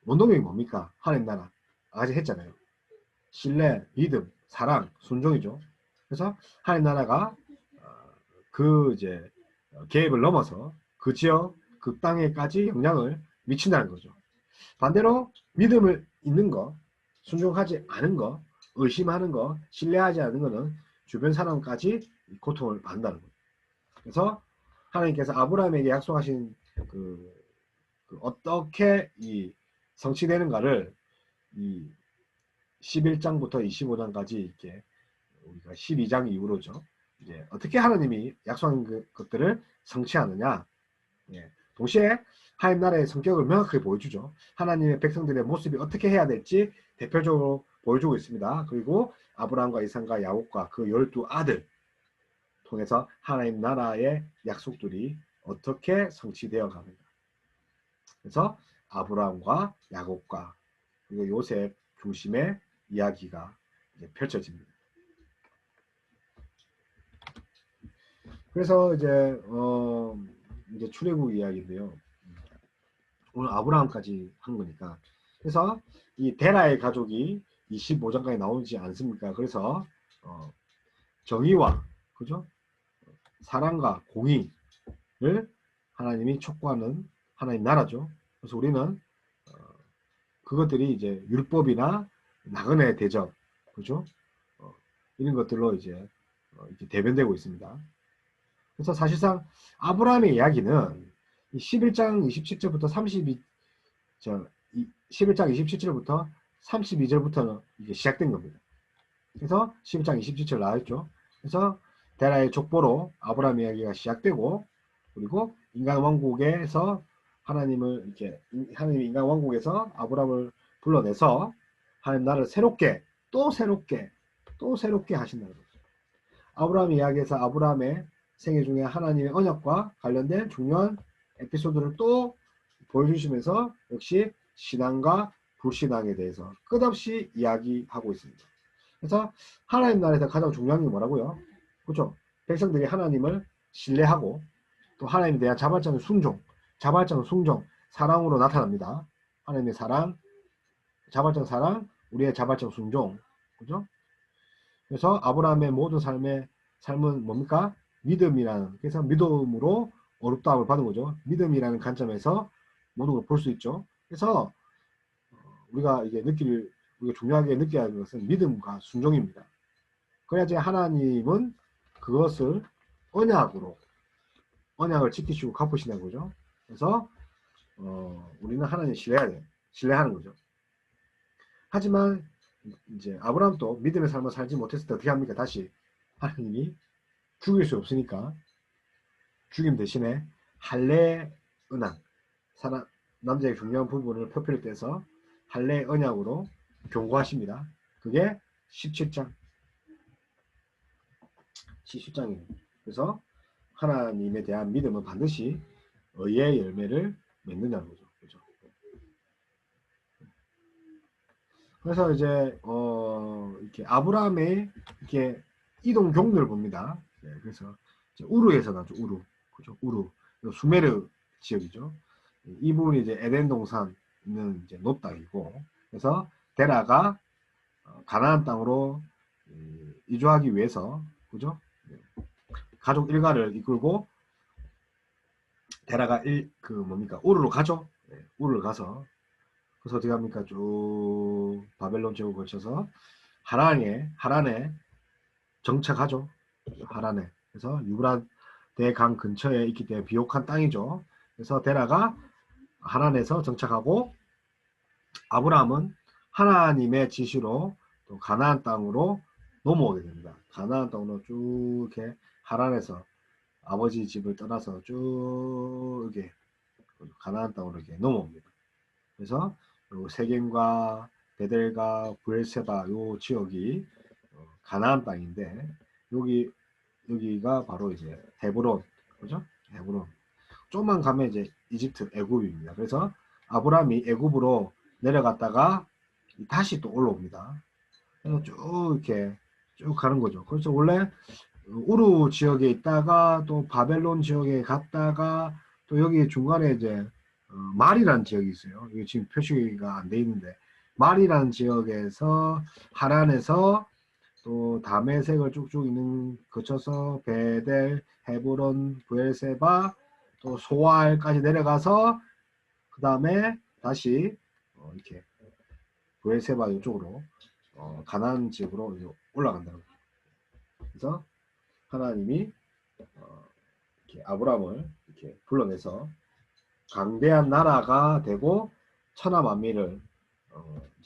원동력이 뭡니까? 하나님 나라 아직 했잖아요. 신뢰, 믿음, 사랑, 순종이죠. 그래서 하나님 나라가 그 이제 계획을 넘어서 그 지역, 그 땅에까지 영향을 미친다는 거죠. 반대로 믿음을 있는 거, 순종하지 않은 거, 의심하는 거, 신뢰하지 않는 거는 주변 사람까지 고통을 받는다는 거예요. 그래서 하나님께서 아브라함에게 약속하신 그 어떻게 이 성취되는가를 이 11장부터 25장까지 이렇게 우리가 12장 이후로죠. 이제 어떻게 하나님이 약속한 것들을 성취하느냐. 예. 동시에 하나님 나라의 성격을 명확하게 보여주죠. 하나님의 백성들의 모습이 어떻게 해야 될지 대표적으로 보여주고 있습니다. 그리고 아브라함과 이삭과 야곱과 그 12아들 통해서 하나님 나라의 약속들이 어떻게 성취되어 가는가. 그래서 아브라함과 야곱과 그리고 요셉 중심의 이야기가 이제 펼쳐집니다. 그래서 이제 출애굽 이야기인데요. 오늘 아브라함까지 한 거니까. 그래서 이 데라의 가족이 25장까지 나오지 않습니까? 그래서 정의와 그죠? 사랑과 공의를 하나님이 촉구하는 하나님 나라죠. 그래서 우리는 그것들이 이제 율법이나 나그네 대접, 그죠? 이런 것들로 이제 이렇게 대변되고 있습니다. 그래서 사실상 아브라함의 이야기는 11장 27절부터 11장 27절부터 32절부터는 이게 시작된 겁니다. 그래서 11장 27절 나왔죠. 그래서 데라의 족보로 아브라함 이야기가 시작되고, 그리고 인간 왕국에서 하나님을 이렇게 하나님이 인간 왕국에서 아브라함을 불러내서 하나님 나라를 새롭게 또 새롭게 또 새롭게 하신다는 거죠. 아브라함 이야기에서 아브라함의 생애 중에 하나님의 언약과 관련된 중요한 에피소드를 또 보여주시면서 역시 신앙과 불신앙에 대해서 끝없이 이야기하고 있습니다. 그래서 하나님 나라에서 가장 중요한 게 뭐라고요? 그렇죠? 백성들이 하나님을 신뢰하고 또 하나님에 대한 자발적인 순종, 사랑으로 나타납니다. 하나님의 사랑, 자발적 사랑, 우리의 자발적 순종, 그죠? 그래서 아브라함의 모든 삶은 뭡니까? 믿음이라는, 그래서 믿음으로 어렵다함을 받은 거죠. 믿음이라는 관점에서 모든 걸 볼 수 있죠. 그래서 우리가 이게 우리가 중요하게 느껴야 하는 것은 믿음과 순종입니다. 그래야지 하나님은 그것을 언약을 지키시고 갚으신다는 거죠. 그래서 우리는 하나님 신뢰하는 거죠. 하지만 이제 아브라함도 믿음의 삶을 살지 못했을 때 어떻게 합니까? 다시 하나님이 죽일 수 없으니까 죽임 대신에 할례 언약, 남자의 중요한 부분을 표피를 떼서 할례 언약으로 경고하십니다. 그게 17장이에요. 그래서 하나님에 대한 믿음은 반드시 의의 열매를 맺는다는 거죠. 그렇죠? 그래서 이제 이렇게 아브라함의 이렇게 이동 경로를 봅니다. 네, 그래서 우르에서 나죠. 우르, 그죠? 우르, 수메르 지역이죠. 이 부분이 이제 에덴 동산 있는 이제 노 땅이고, 그래서 데라가 가나안 땅으로 이주하기 위해서, 그죠? 가족 일가를 이끌고 데라가 우르로 가죠. 네, 우르를 가서 그래서 어떻게 합니까? 쭉 바벨론 제국 거쳐서 하란에 정착하죠. 하란에. 그래서 유브라데 강 근처에 있기 때문에 비옥한 땅이죠. 그래서 데라가 하란에서 정착하고 아브라함은 하나님의 지시로 또 가나안 땅으로 넘어오게 됩니다. 가나안 땅으로 쭉 이렇게 하란에서 아버지 집을 떠나서 쭉 이렇게 가나안 땅으로 이렇게 넘어옵니다. 그래서 세겜과 베델과 브엘세바 요 지역이 가나안 땅인데 여기 여기가 바로 이제 헤브론, 그죠? 헤브론. 좀만 가면 이제 이집트 애굽입니다. 그래서 아브라함이 애굽으로 내려갔다가 다시 또 올라옵니다. 그래서 쭉 이렇게 쭉 가는 거죠. 그래서 원래 우루 지역에 있다가 또 바벨론 지역에 갔다가 또 여기 중간에 이제 말이라는 지역이 있어요. 이게 지금 표시가 안 돼 있는데 말이라는 지역에서 하란에서 또 다메섹을 쭉쭉 있는 거쳐서 베델, 헤브론, 브엘세바, 또 소알까지 내려가서 그 다음에 다시 이렇게 브엘세바 이쪽으로 가나안 지역으로 이제 올라간다는 거죠. 그래서 하나님이 이렇게 아브라함을 이렇게 불러내서 강대한 나라가 되고 천하 만민을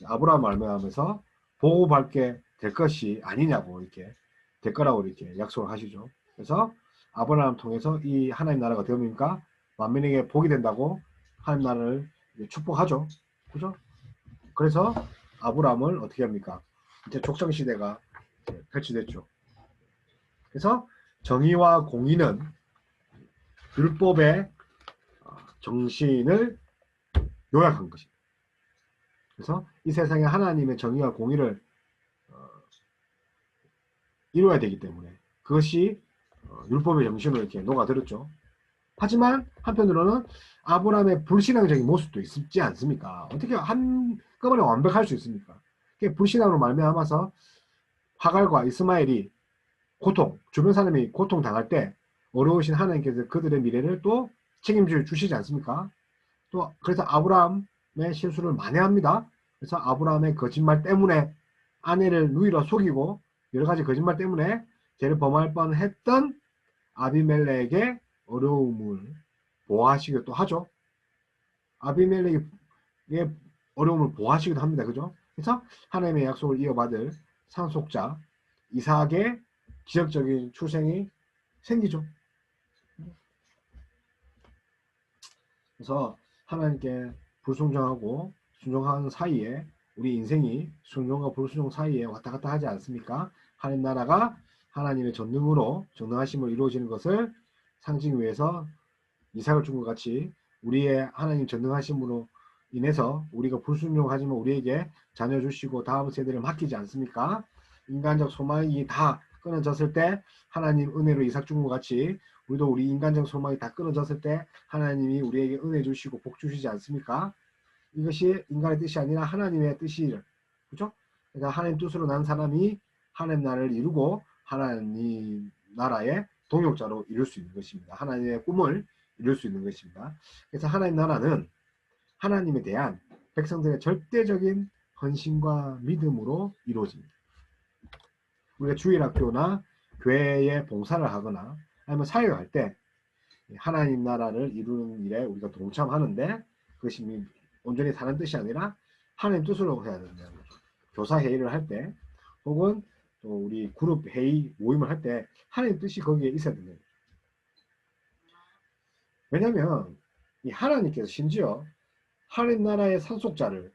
아브라함 말미암아서 보호받게 될 것이 아니냐고 이렇게 될 거라고 이렇게 약속을 하시죠. 그래서 아브라함 통해서 이 하나님 나라가 되옵니까? 만민에게 복이 된다고 하나님 나라를 축복하죠. 그죠? 그래서 아브라함을 어떻게 합니까? 이제 족장 시대가 펼치됐죠. 그래서 정의와 공의는 율법의 정신을 요약한 것입니다. 그래서 이 세상에 하나님의 정의와 공의를 이루어야 되기 때문에 그것이 율법의 정신으로 이렇게 녹아들었죠. 하지만 한편으로는 아브라함의 불신앙적인 모습도 있지 않습니까? 어떻게 한꺼번에 완벽할 수 있습니까? 불신앙으로 말미암아서 하갈과 이스마엘이 고통, 주변 사람이 고통 당할 때 어려우신 하나님께서 그들의 미래를 또 책임져 주시지 않습니까? 또 그래서 아브라함의 실수를 만회합니다. 그래서 아브라함의 거짓말 때문에 아내를 누이라 속이고 여러 가지 거짓말 때문에 죄를 범할 뻔했던 아비멜렉의 어려움을 보호하시기도 또 하죠. 아비멜렉의 어려움을 보호하시기도 합니다. 그죠? 그래서 하나님의 약속을 이어받을 상속자 이삭의 기적적인 출생이 생기죠. 그래서 하나님께 불순종하고 순종하는 사이에 우리 인생이 순종과 불순종 사이에 왔다 갔다 하지 않습니까? 하나님 나라가 하나님의 전능으로 정당하심으로 이루어지는 것을 상징 위해서 이삭을 준 것 같이 우리의 하나님 전능하심으로 인해서 우리가 불순종하지만 우리에게 자녀 주시고 다음 세대를 맡기지 않습니까? 인간적 소망이 다 끊어졌을 때 하나님 은혜로 이삭 준 것 같이 우리도 우리 인간적 소망이 다 끊어졌을 때 하나님이 우리에게 은혜 주시고 복 주시지 않습니까? 이것이 인간의 뜻이 아니라 하나님의 뜻이를, 그죠? 그러니까 하나님 뜻으로 난 사람이 하나님 나라를 이루고 하나님 나라의 동역자로 이룰 수 있는 것입니다. 하나님의 꿈을 이룰 수 있는 것입니다. 그래서 하나님 나라는 하나님에 대한 백성들의 절대적인 헌신과 믿음으로 이루어집니다. 우리가 주일학교나 교회에 봉사를 하거나 아니면 사회를 할 때 하나님 나라를 이루는 일에 우리가 동참하는데 그것이 온전히 다른 뜻이 아니라 하나님 뜻으로 해야 된다는 거죠. 교사 회의를 할 때 혹은 또 우리 그룹 회의 모임을 할 때 하나님 뜻이 거기에 있어야 된다는 거죠. 왜냐하면 이 하나님께서 심지어 하나님 나라의 상속자를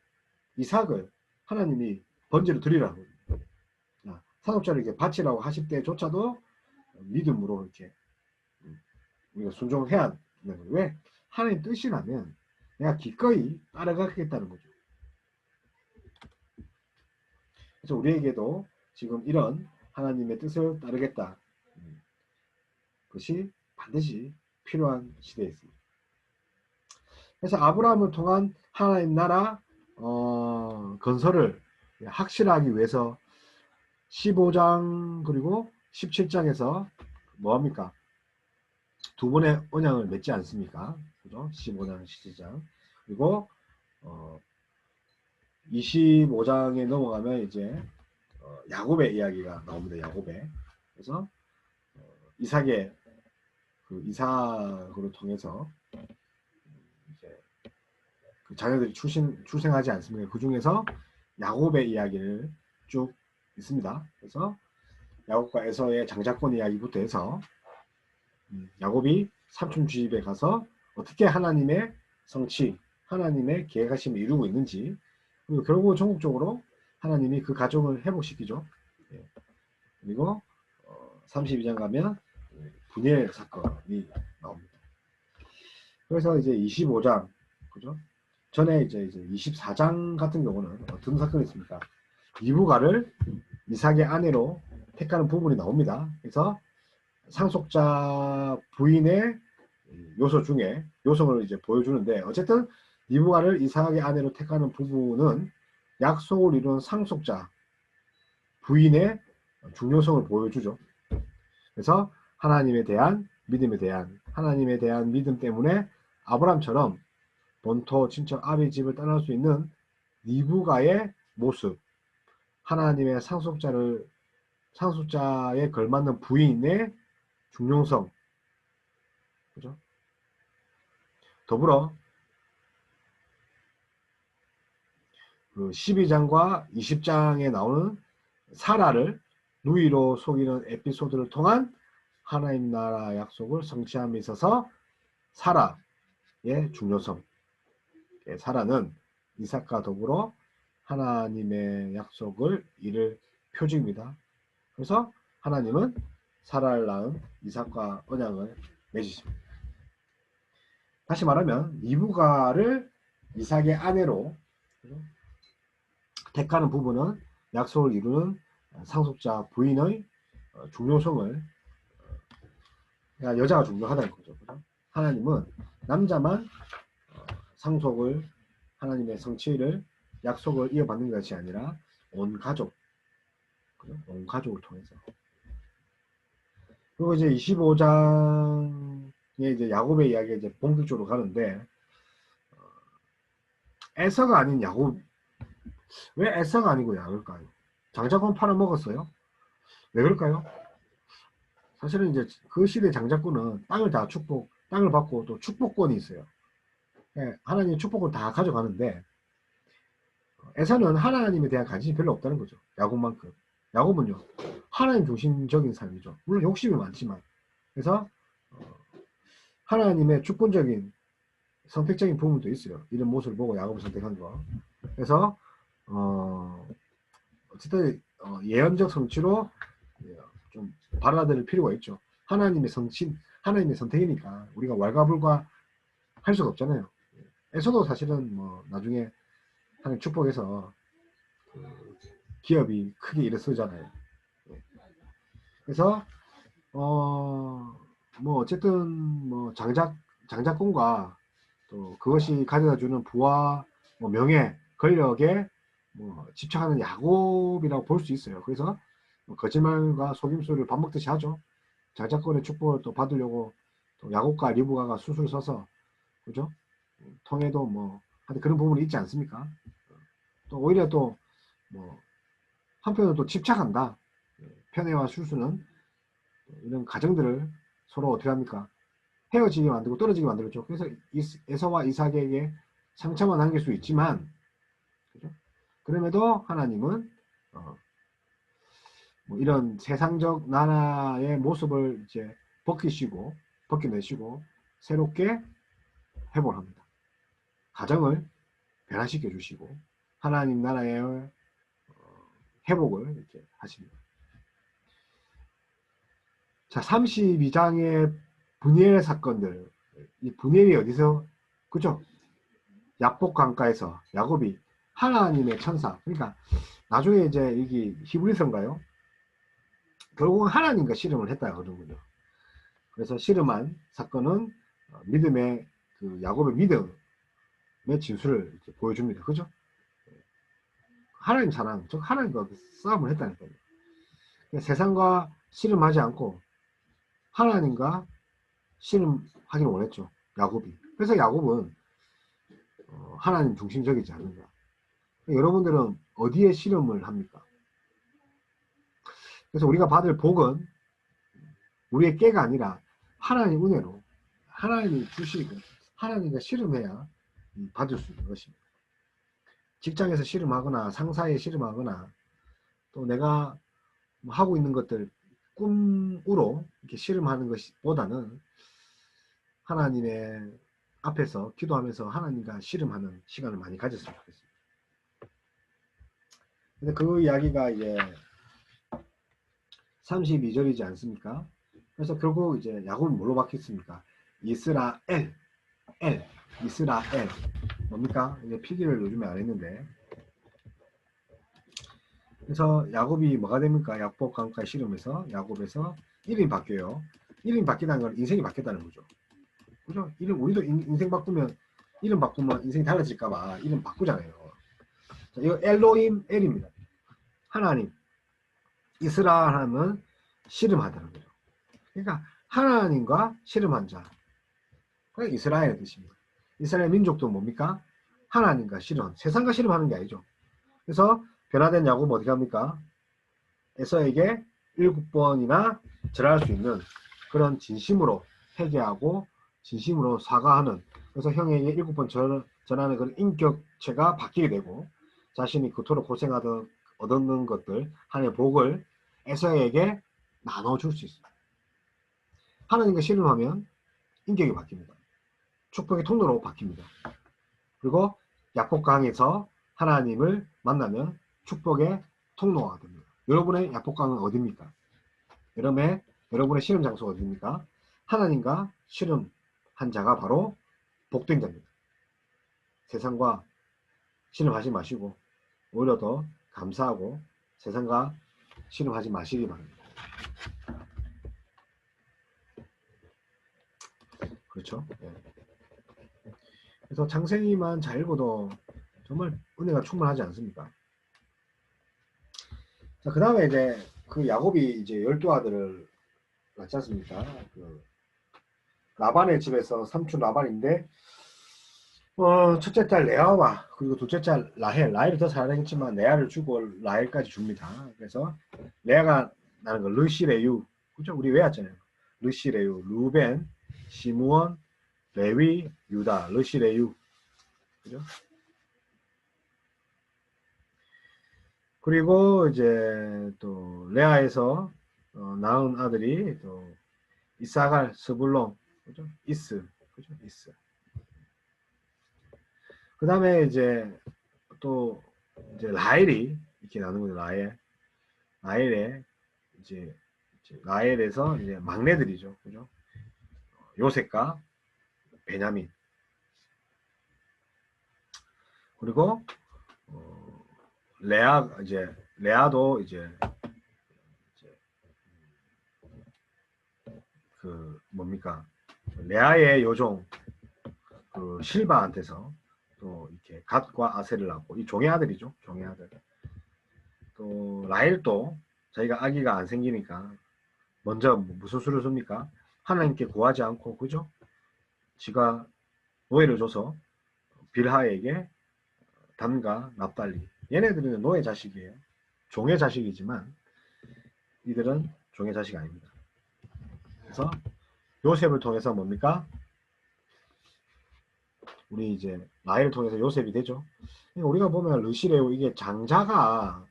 이삭을 하나님이 번제로 드리라고 상속자를 이렇게 바치라고 하실 때조차도 믿음으로 이렇게 우리가 순종해야 되는 거예요. 왜? 하나님 뜻이라면 내가 기꺼이 따라가겠다는 거죠. 그래서 우리에게도 지금 이런 하나님의 뜻을 따르겠다. 그것이 반드시 필요한 시대에 있습니다. 그래서 아브라함을 통한 하나님 나라 건설을 확실하기 위해서 15장 그리고 17장에서 뭐합니까? 두 번의 언약을 맺지 않습니까? 그죠? 15장, 17장. 그리고 25장에 넘어가면 이제 야곱의 이야기가 나옵니다. 야곱의. 그래서 이삭의 그 이삭으로 통해서 이제 그 자녀들이 출생하지 않습니까? 그 중에서 야곱의 이야기를 쭉 있습니다. 그래서 야곱과 에서의 장자권 이야기부터 해서 야곱이 삼촌 집에 가서 어떻게 하나님의 성취, 하나님의 계획하심을 이루고 있는지, 그리고 결국 전국적으로 하나님이 그 가정을 회복시키죠. 그리고 32장 가면 분열 사건이 나옵니다. 그래서 이제 25장, 그죠? 전에 이제 24장 같은 경우는 어떤 사건이 있습니까? 리브가를 이삭의 아내로 택하는 부분이 나옵니다. 그래서 상속자 부인의 요소 중에 요소를 이제 보여주는데, 어쨌든 리브가를 이삭의 아내로 택하는 부분은 약속을 이룬 상속자 부인의 중요성을 보여주죠. 그래서 하나님에 대한 믿음 때문에 아브람처럼 본토 친척 아비 집을 떠날 수 있는 리브가의 모습, 하나님의 상속자에 걸맞는 부인의 중용성, 그죠? 더불어 그 12장과 20장에 나오는 사라를 누이로 속이는 에피소드를 통한 하나님 나라 약속을 성취함에 있어서 사라의 중요성, 사라는 이삭과 더불어 하나님의 약속을 이룰 표징입니다. 그래서 하나님은 사라를 낳은 이삭과 언약을 맺으십니다. 다시 말하면 리브가를 이삭의 아내로 택하는 부분은 약속을 이루는 상속자 부인의 중요성을, 여자가 중요하다는 거죠. 하나님은 남자만 상속을, 하나님의 성취를, 약속을 이어받는 것이 아니라 온 가족, 온 가족을 통해서. 그리고 이제 25장에 이제 야곱의 이야기가 이제 본격적으로 가는데, 에서가 아닌 야곱, 왜 에서가 아니고 야곱일까요? 장자권 팔아먹었어요? 왜 그럴까요? 사실은 이제 그 시대 장자권은 땅을 받고 또 축복권이 있어요. 하나님의 축복을 다 가져가는데, 에서는 하나님에 대한 관심이 별로 없다는 거죠. 야곱만큼. 야곱은요, 하나님 중심적인 삶이죠. 물론 욕심이 많지만. 그래서 하나님의 주권적인 선택적인 부분도 있어요. 이런 모습을 보고 야곱을 선택한 거. 그래서 어쨌든 예언적 성취로 좀 받아들일 필요가 있죠. 하나님의 선택이니까 우리가 왈가불가 할 수가 없잖아요. 에서도 사실은 뭐 나중에 하나님 축복해서 기업이 크게 일어서잖아요. 그래서 뭐 어쨌든 뭐 장자권과 또 그것이 가져다주는 부와 뭐 명예, 권력에 뭐 집착하는 야곱이라고 볼 수 있어요. 그래서 뭐 거짓말과 속임수를 밥 먹듯이 하죠. 장자권의 축복을 또 받으려고 또 야곱과 리브가가 수술 써서, 그죠? 통해도 뭐 하여튼 그런 부분이 있지 않습니까? 또 오히려 또 뭐 한편으로 또 집착한다. 편애와 술수는 이런 가정들을 서로 어떻게 합니까? 헤어지게 만들고 떨어지게 만들었죠. 그래서 에서와 이삭에게 상처만 남길 수 있지만, 그죠? 그럼에도 하나님은 뭐 이런 세상적 나라의 모습을 이제 벗겨내시고 새롭게 회복을 합니다. 가정을 변화시켜 주시고 하나님 나라의 회복을 이렇게 하십니다. 자, 32장의 분열 사건들, 이 분열이 어디서, 그죠? 야복 강가에서 야곱이 하나님의 천사, 그러니까 나중에 이제 여기 히브리서인가요? 결국은 하나님과 씨름을 했다 그러는군요. 그래서 씨름한 사건은 믿음의 그 야곱의 믿음의 진수를 이렇게 보여줍니다. 그죠? 하나님 사랑, 즉 하나님과 싸움을 했다니까요. 세상과 씨름하지 않고 하나님과 씨름하기를 원했죠. 야곱이. 그래서 야곱은 하나님 중심적이지 않는가. 여러분들은 어디에 씨름을 합니까? 그래서 우리가 받을 복은 우리의 깨가 아니라 하나님 은혜로 하나님이 주시고 하나님과 씨름해야 받을 수 있는 것입니다. 직장에서 씨름하거나 상사에 씨름하거나 또 내가 하고 있는 것들 꿈으로 이렇게 씨름하는 것보다는 하나님의 앞에서 기도하면서 하나님과 씨름하는 시간을 많이 가졌으면 좋겠습니다. 근데 그 이야기가 이제 32절이지 않습니까? 그래서 결국 이제 야곱은 뭘로 바뀌었습니까? 이스라엘, 이스라엘. 뭡니까? 이제 필기를 요즘에 안 했는데. 그래서 야곱이 뭐가 됩니까? 야곱 강가에 씨름해서 야곱에서 이름이 바뀌어요. 이름이 바뀌다는 건 인생이 바뀌었다는 거죠. 그죠? 이름, 우리도 인생 바꾸면, 이름 바꾸면 인생이 달라질까봐 이름 바꾸잖아요. 자, 이거 엘로임, 엘입니다. 하나님. 이스라엘 하면 씨름하다는 거죠. 그러니까 하나님과 씨름한 자. 그게 이스라엘의 뜻입니다. 이스라엘 민족도 뭡니까? 하나님과 씨름, 세상과 씨름하는 게 아니죠. 그래서 변화된 야곱은 어떻게 합니까? 에서에게 7번이나 절할 수 있는 그런 진심으로 회개하고 진심으로 사과하는, 그래서 형에게 7번 전하는 그런 인격체가 바뀌게 되고 자신이 그토록 고생하던 얻는 것들 하나님의 복을 에서에게 나눠줄 수 있습니다. 하나님과 씨름하면 인격이 바뀝니다. 축복의 통로로 바뀝니다. 그리고 야복강에서 하나님을 만나면 축복의 통로가 됩니다. 여러분의 야복강은 어디입니까? 여러분의 씨름 장소가 어디입니까? 하나님과 씨름한 자가 바로 복된 자입니다. 세상과 씨름하지 마시고 오히려 더 감사하고 세상과 씨름하지 마시기 바랍니다. 그렇죠? 네. 그래서 창세기만 잘 읽어도 정말 은혜가 충분하지 않습니까? 자, 그 다음에 이제 그 야곱이 이제 12아들을 낳지 않습니까? 그 라반의 집에서 삼촌 라반인데, 첫째 딸 레아와 그리고 둘째 딸 라헬을 더 사랑했지만 레아를 주고 라헬까지 줍니다. 그래서 레아가 나는 거 르시레유, 그죠? 우리 외웠잖아요. 르시레유, 루벤, 시므온, 레위, 유다, 르시레유, 그죠? 그리고 이제 또 레아에서 낳은 아들이 또 이사갈, 스불론, 그죠? 이스, 그죠? 이스. 그 다음에 이제 또 이제 라헬이 이렇게 나는 거죠. 라헬에 이제 라헬에서 이제 막내들이죠, 그죠? 요셉과 베냐민. 그리고 레아도 이제 그 뭡니까? 레아의 요종 그 실바한테서 또 이렇게 갓과 아셀을 낳고, 이 종의 아들이죠, 종의 아들. 또 라헬도 자기가 아기가 안 생기니까 먼저 무슨 수를 씁니까? 하나님께 구하지 않고, 그죠? 지가 노예를 줘서 빌하에게 단과 납달리, 얘네들은 노예 자식이에요. 종의 자식이지만 이들은 종의 자식이 아닙니다. 그래서 요셉을 통해서 뭡니까? 우리 이제 라헬을 통해서 요셉이 되죠. 우리가 보면 르시레오, 이게 장자가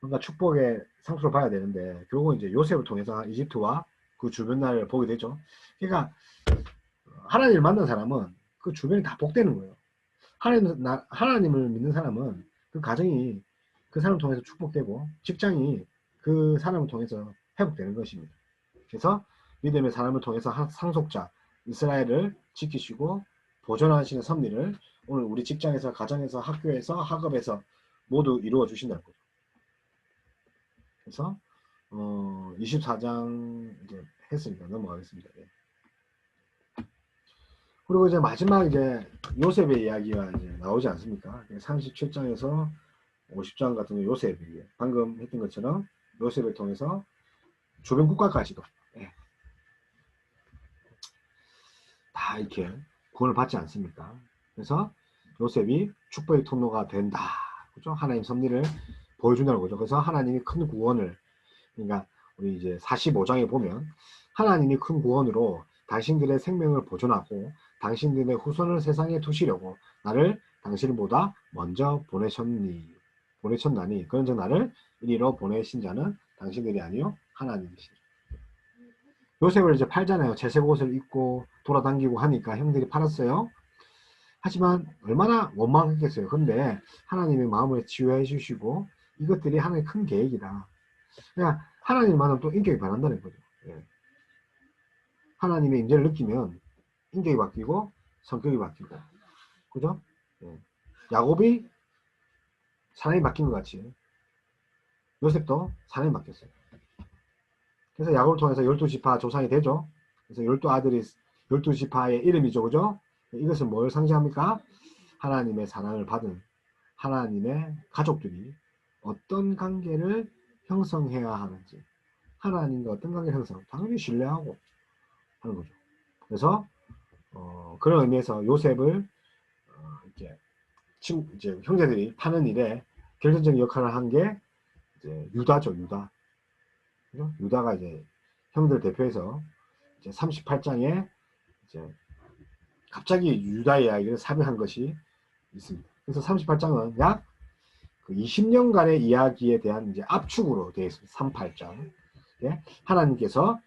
뭔가 축복의 상수를 봐야 되는데 결국은 이제 요셉을 통해서 이집트와 그 주변 나라를 보게 되죠. 그러니까 하나님을 만난 사람은 그 주변이 다 복되는 거예요. 하나님을 믿는 사람은 그 가정이 그 사람을 통해서 축복되고 직장이 그 사람을 통해서 회복되는 것입니다. 그래서 믿음의 사람을 통해서 상속자 이스라엘을 지키시고 보존하시는 섭리를 오늘 우리 직장에서, 가정에서, 학교에서, 학업에서 모두 이루어 주신다는 거죠. 그래서 24장 이제 했으니까 넘어가겠습니다. 예. 그리고 이제 마지막 이제 요셉의 이야기가 이제 나오지 않습니까? 37장에서 50장 같은 경우 요셉이 방금 했던 것처럼 요셉을 통해서 주변 국가까지도 다 이렇게 구원을 받지 않습니까? 그래서 요셉이 축복의 통로가 된다. 그죠? 하나님 섭리를 보여준다는 거죠. 그래서 하나님이 큰 구원을, 그러니까 우리 이제 45장에 보면 하나님이 큰 구원으로 당신들의 생명을 보존하고 당신들의 후손을 세상에 두시려고 나를 당신보다 먼저 보내셨나니 그런즉 나를 이리로 보내신 자는 당신들이 아니요 하나님이시라. 요셉을 이제 팔잖아요. 채색 옷을 입고 돌아다니고 하니까 형들이 팔았어요. 하지만 얼마나 원망했겠어요. 근데 하나님의 마음을 치유해 주시고 이것들이 하나님의 큰 계획이다. 그러니까 하나님만은 또 인격이 변한다는 거죠. 예. 하나님의 임재를 느끼면 인격이 바뀌고 성격이 바뀌고, 그죠? 예. 야곱이 사람이 바뀐 것 같이 요셉도 사람이 바뀌었어요. 그래서 야곱을 통해서 12지파 조상이 되죠. 그래서 12아들이 12지파의 이름이죠. 그죠? 이것은 뭘 상징합니까? 하나님의 사랑을 받은 하나님의 가족들이 어떤 관계를 형성해야 하는지, 하나님과 어떤 관계를 형성, 당연히 신뢰하고 하는 거죠. 그래서 그런 의미에서 요셉을 이렇게 이제 형제들이 파는 일에 결정적인 역할을 한 게 이제 유다죠. 그죠? 유다가 이제 형들 대표해서 이제 38장에 이제 갑자기 유다의 이야기를 삽입한 것이 있습니다. 그래서 38장은 약 그 20년간의 이야기에 대한 이제 압축으로 되어 있습니다. 38장. 예? 하나님께서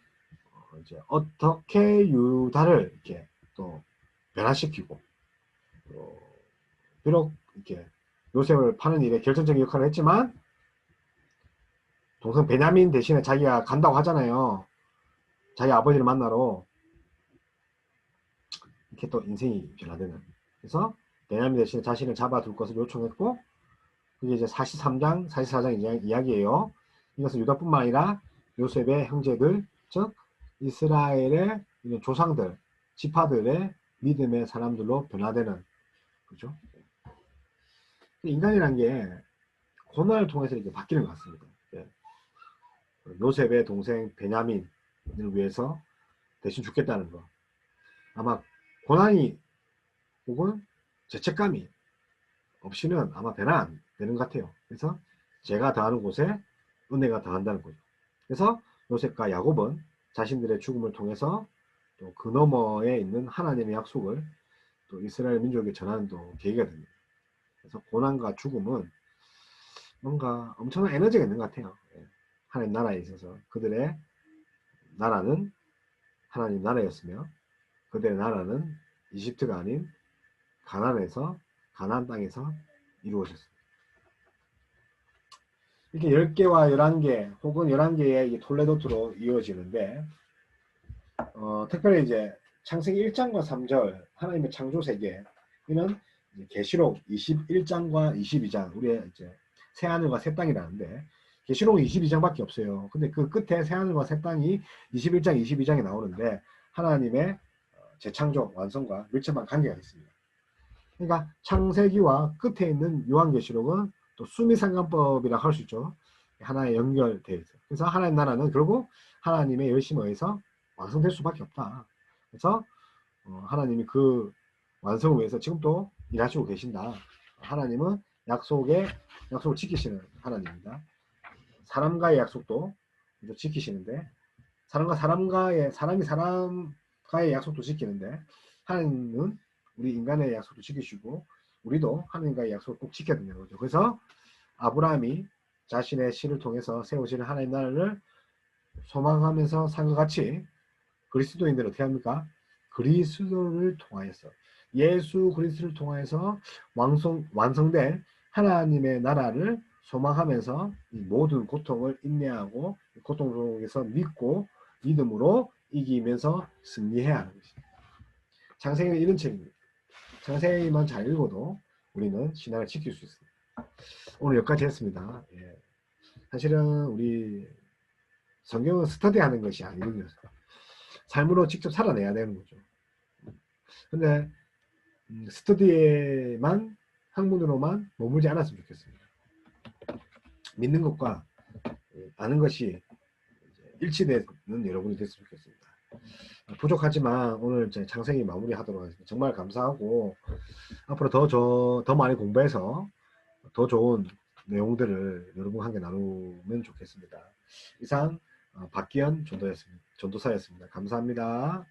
이제 어떻게 유다를 이렇게 또 변화시키고, 비록 이렇게 요셉을 파는 일에 결정적인 역할을 했지만, 동생 베냐민 대신에 자기가 간다고 하잖아요. 자기 아버지를 만나러. 이렇게 또 인생이 변화되는. 그래서 베냐민 대신에 자신을 잡아둘 것을 요청했고, 그게 이제 43장, 44장 이야기예요. 이것은 유다뿐만 아니라 요셉의 형제들, 즉 이스라엘의 조상들, 지파들의 믿음의 사람들로 변화되는 거죠. 인간이란 게 고난을 통해서 이렇게 바뀌는 것 같습니다. 요셉의 동생 베냐민을 위해서 대신 죽겠다는 거. 아마 고난이 혹은 죄책감이 없이는 아마 변화 안 되는 것 같아요. 그래서 제가 더하는 곳에 은혜가 더한다는 거죠. 그래서 요셉과 야곱은 자신들의 죽음을 통해서 또 그 너머에 있는 하나님의 약속을 또 이스라엘 민족에게 전하는 또 계기가 됩니다. 그래서 고난과 죽음은 뭔가 엄청난 에너지가 있는 것 같아요. 하나님 나라에 있어서 그들의 나라는 하나님 나라였으며, 그들의 나라는 이집트가 아닌 가나안에서, 가나안 땅에서 이루어졌습니다. 이렇게 10개와 11개 혹은 11개의 톨레도트로 이루어지는데, 특별히 이제 창세기 1장과 3절 하나님의 창조 세계, 이는 계시록 21장과 22장, 우리의 이제 새하늘과 새 땅이라는데, 계시록은 22장밖에 없어요. 근데 그 끝에 새하늘과 새 땅이 21장, 22장에 나오는데 하나님의 재창조 완성과 밀접한 관계가 있습니다. 그러니까 창세기와 끝에 있는 요한계시록은 또 수미상관법이라 할 수 있죠. 하나의 연결되어 있어요. 그래서 하나님 나라는 결국 하나님의 열심에 의해서 완성될 수밖에 없다. 그래서 하나님이 그 완성을 위해서 지금도 일하시고 계신다. 하나님은 약속을 지키시는 하나님입니다. 사람과의 약속도 지키시는데, 사람이 사람과의 약속도 지키는데, 하나님은 우리 인간의 약속도 지키시고, 우리도 하나님과의 약속을 꼭 지켜야 된다는 거죠. 그래서 아브라함이 자신의 씨를 통해서 세우시는 하나님 나라를 소망하면서 산 것 같이, 그리스도인들은 어떻게 합니까? 그리스도를 통하여서, 예수 그리스도를 통하여서 완성된 하나님의 나라를 소망하면서 이 모든 고통을 인내하고 고통 속에서 믿고 믿음으로 이기면서 승리해야 하는 것입니다. 창세기는 이런 책입니다. 창세기만 잘 읽어도 우리는 신앙을 지킬 수 있습니다. 오늘 여기까지 했습니다. 사실은 우리 성경은 스터디하는 것이 아니거든요. 삶으로 직접 살아내야 되는 거죠. 근데 스터디에만, 학문으로만 머물지 않았으면 좋겠습니다. 믿는 것과 아는 것이 일치되는 여러분이 됐으면 좋겠습니다. 부족하지만 오늘 제 창세기 마무리하도록 하겠습니다. 정말 감사하고 앞으로 더 많이 공부해서 더 좋은 내용들을 여러분과 함께 나누면 좋겠습니다. 이상 박기현 전도사였습니다. 감사합니다.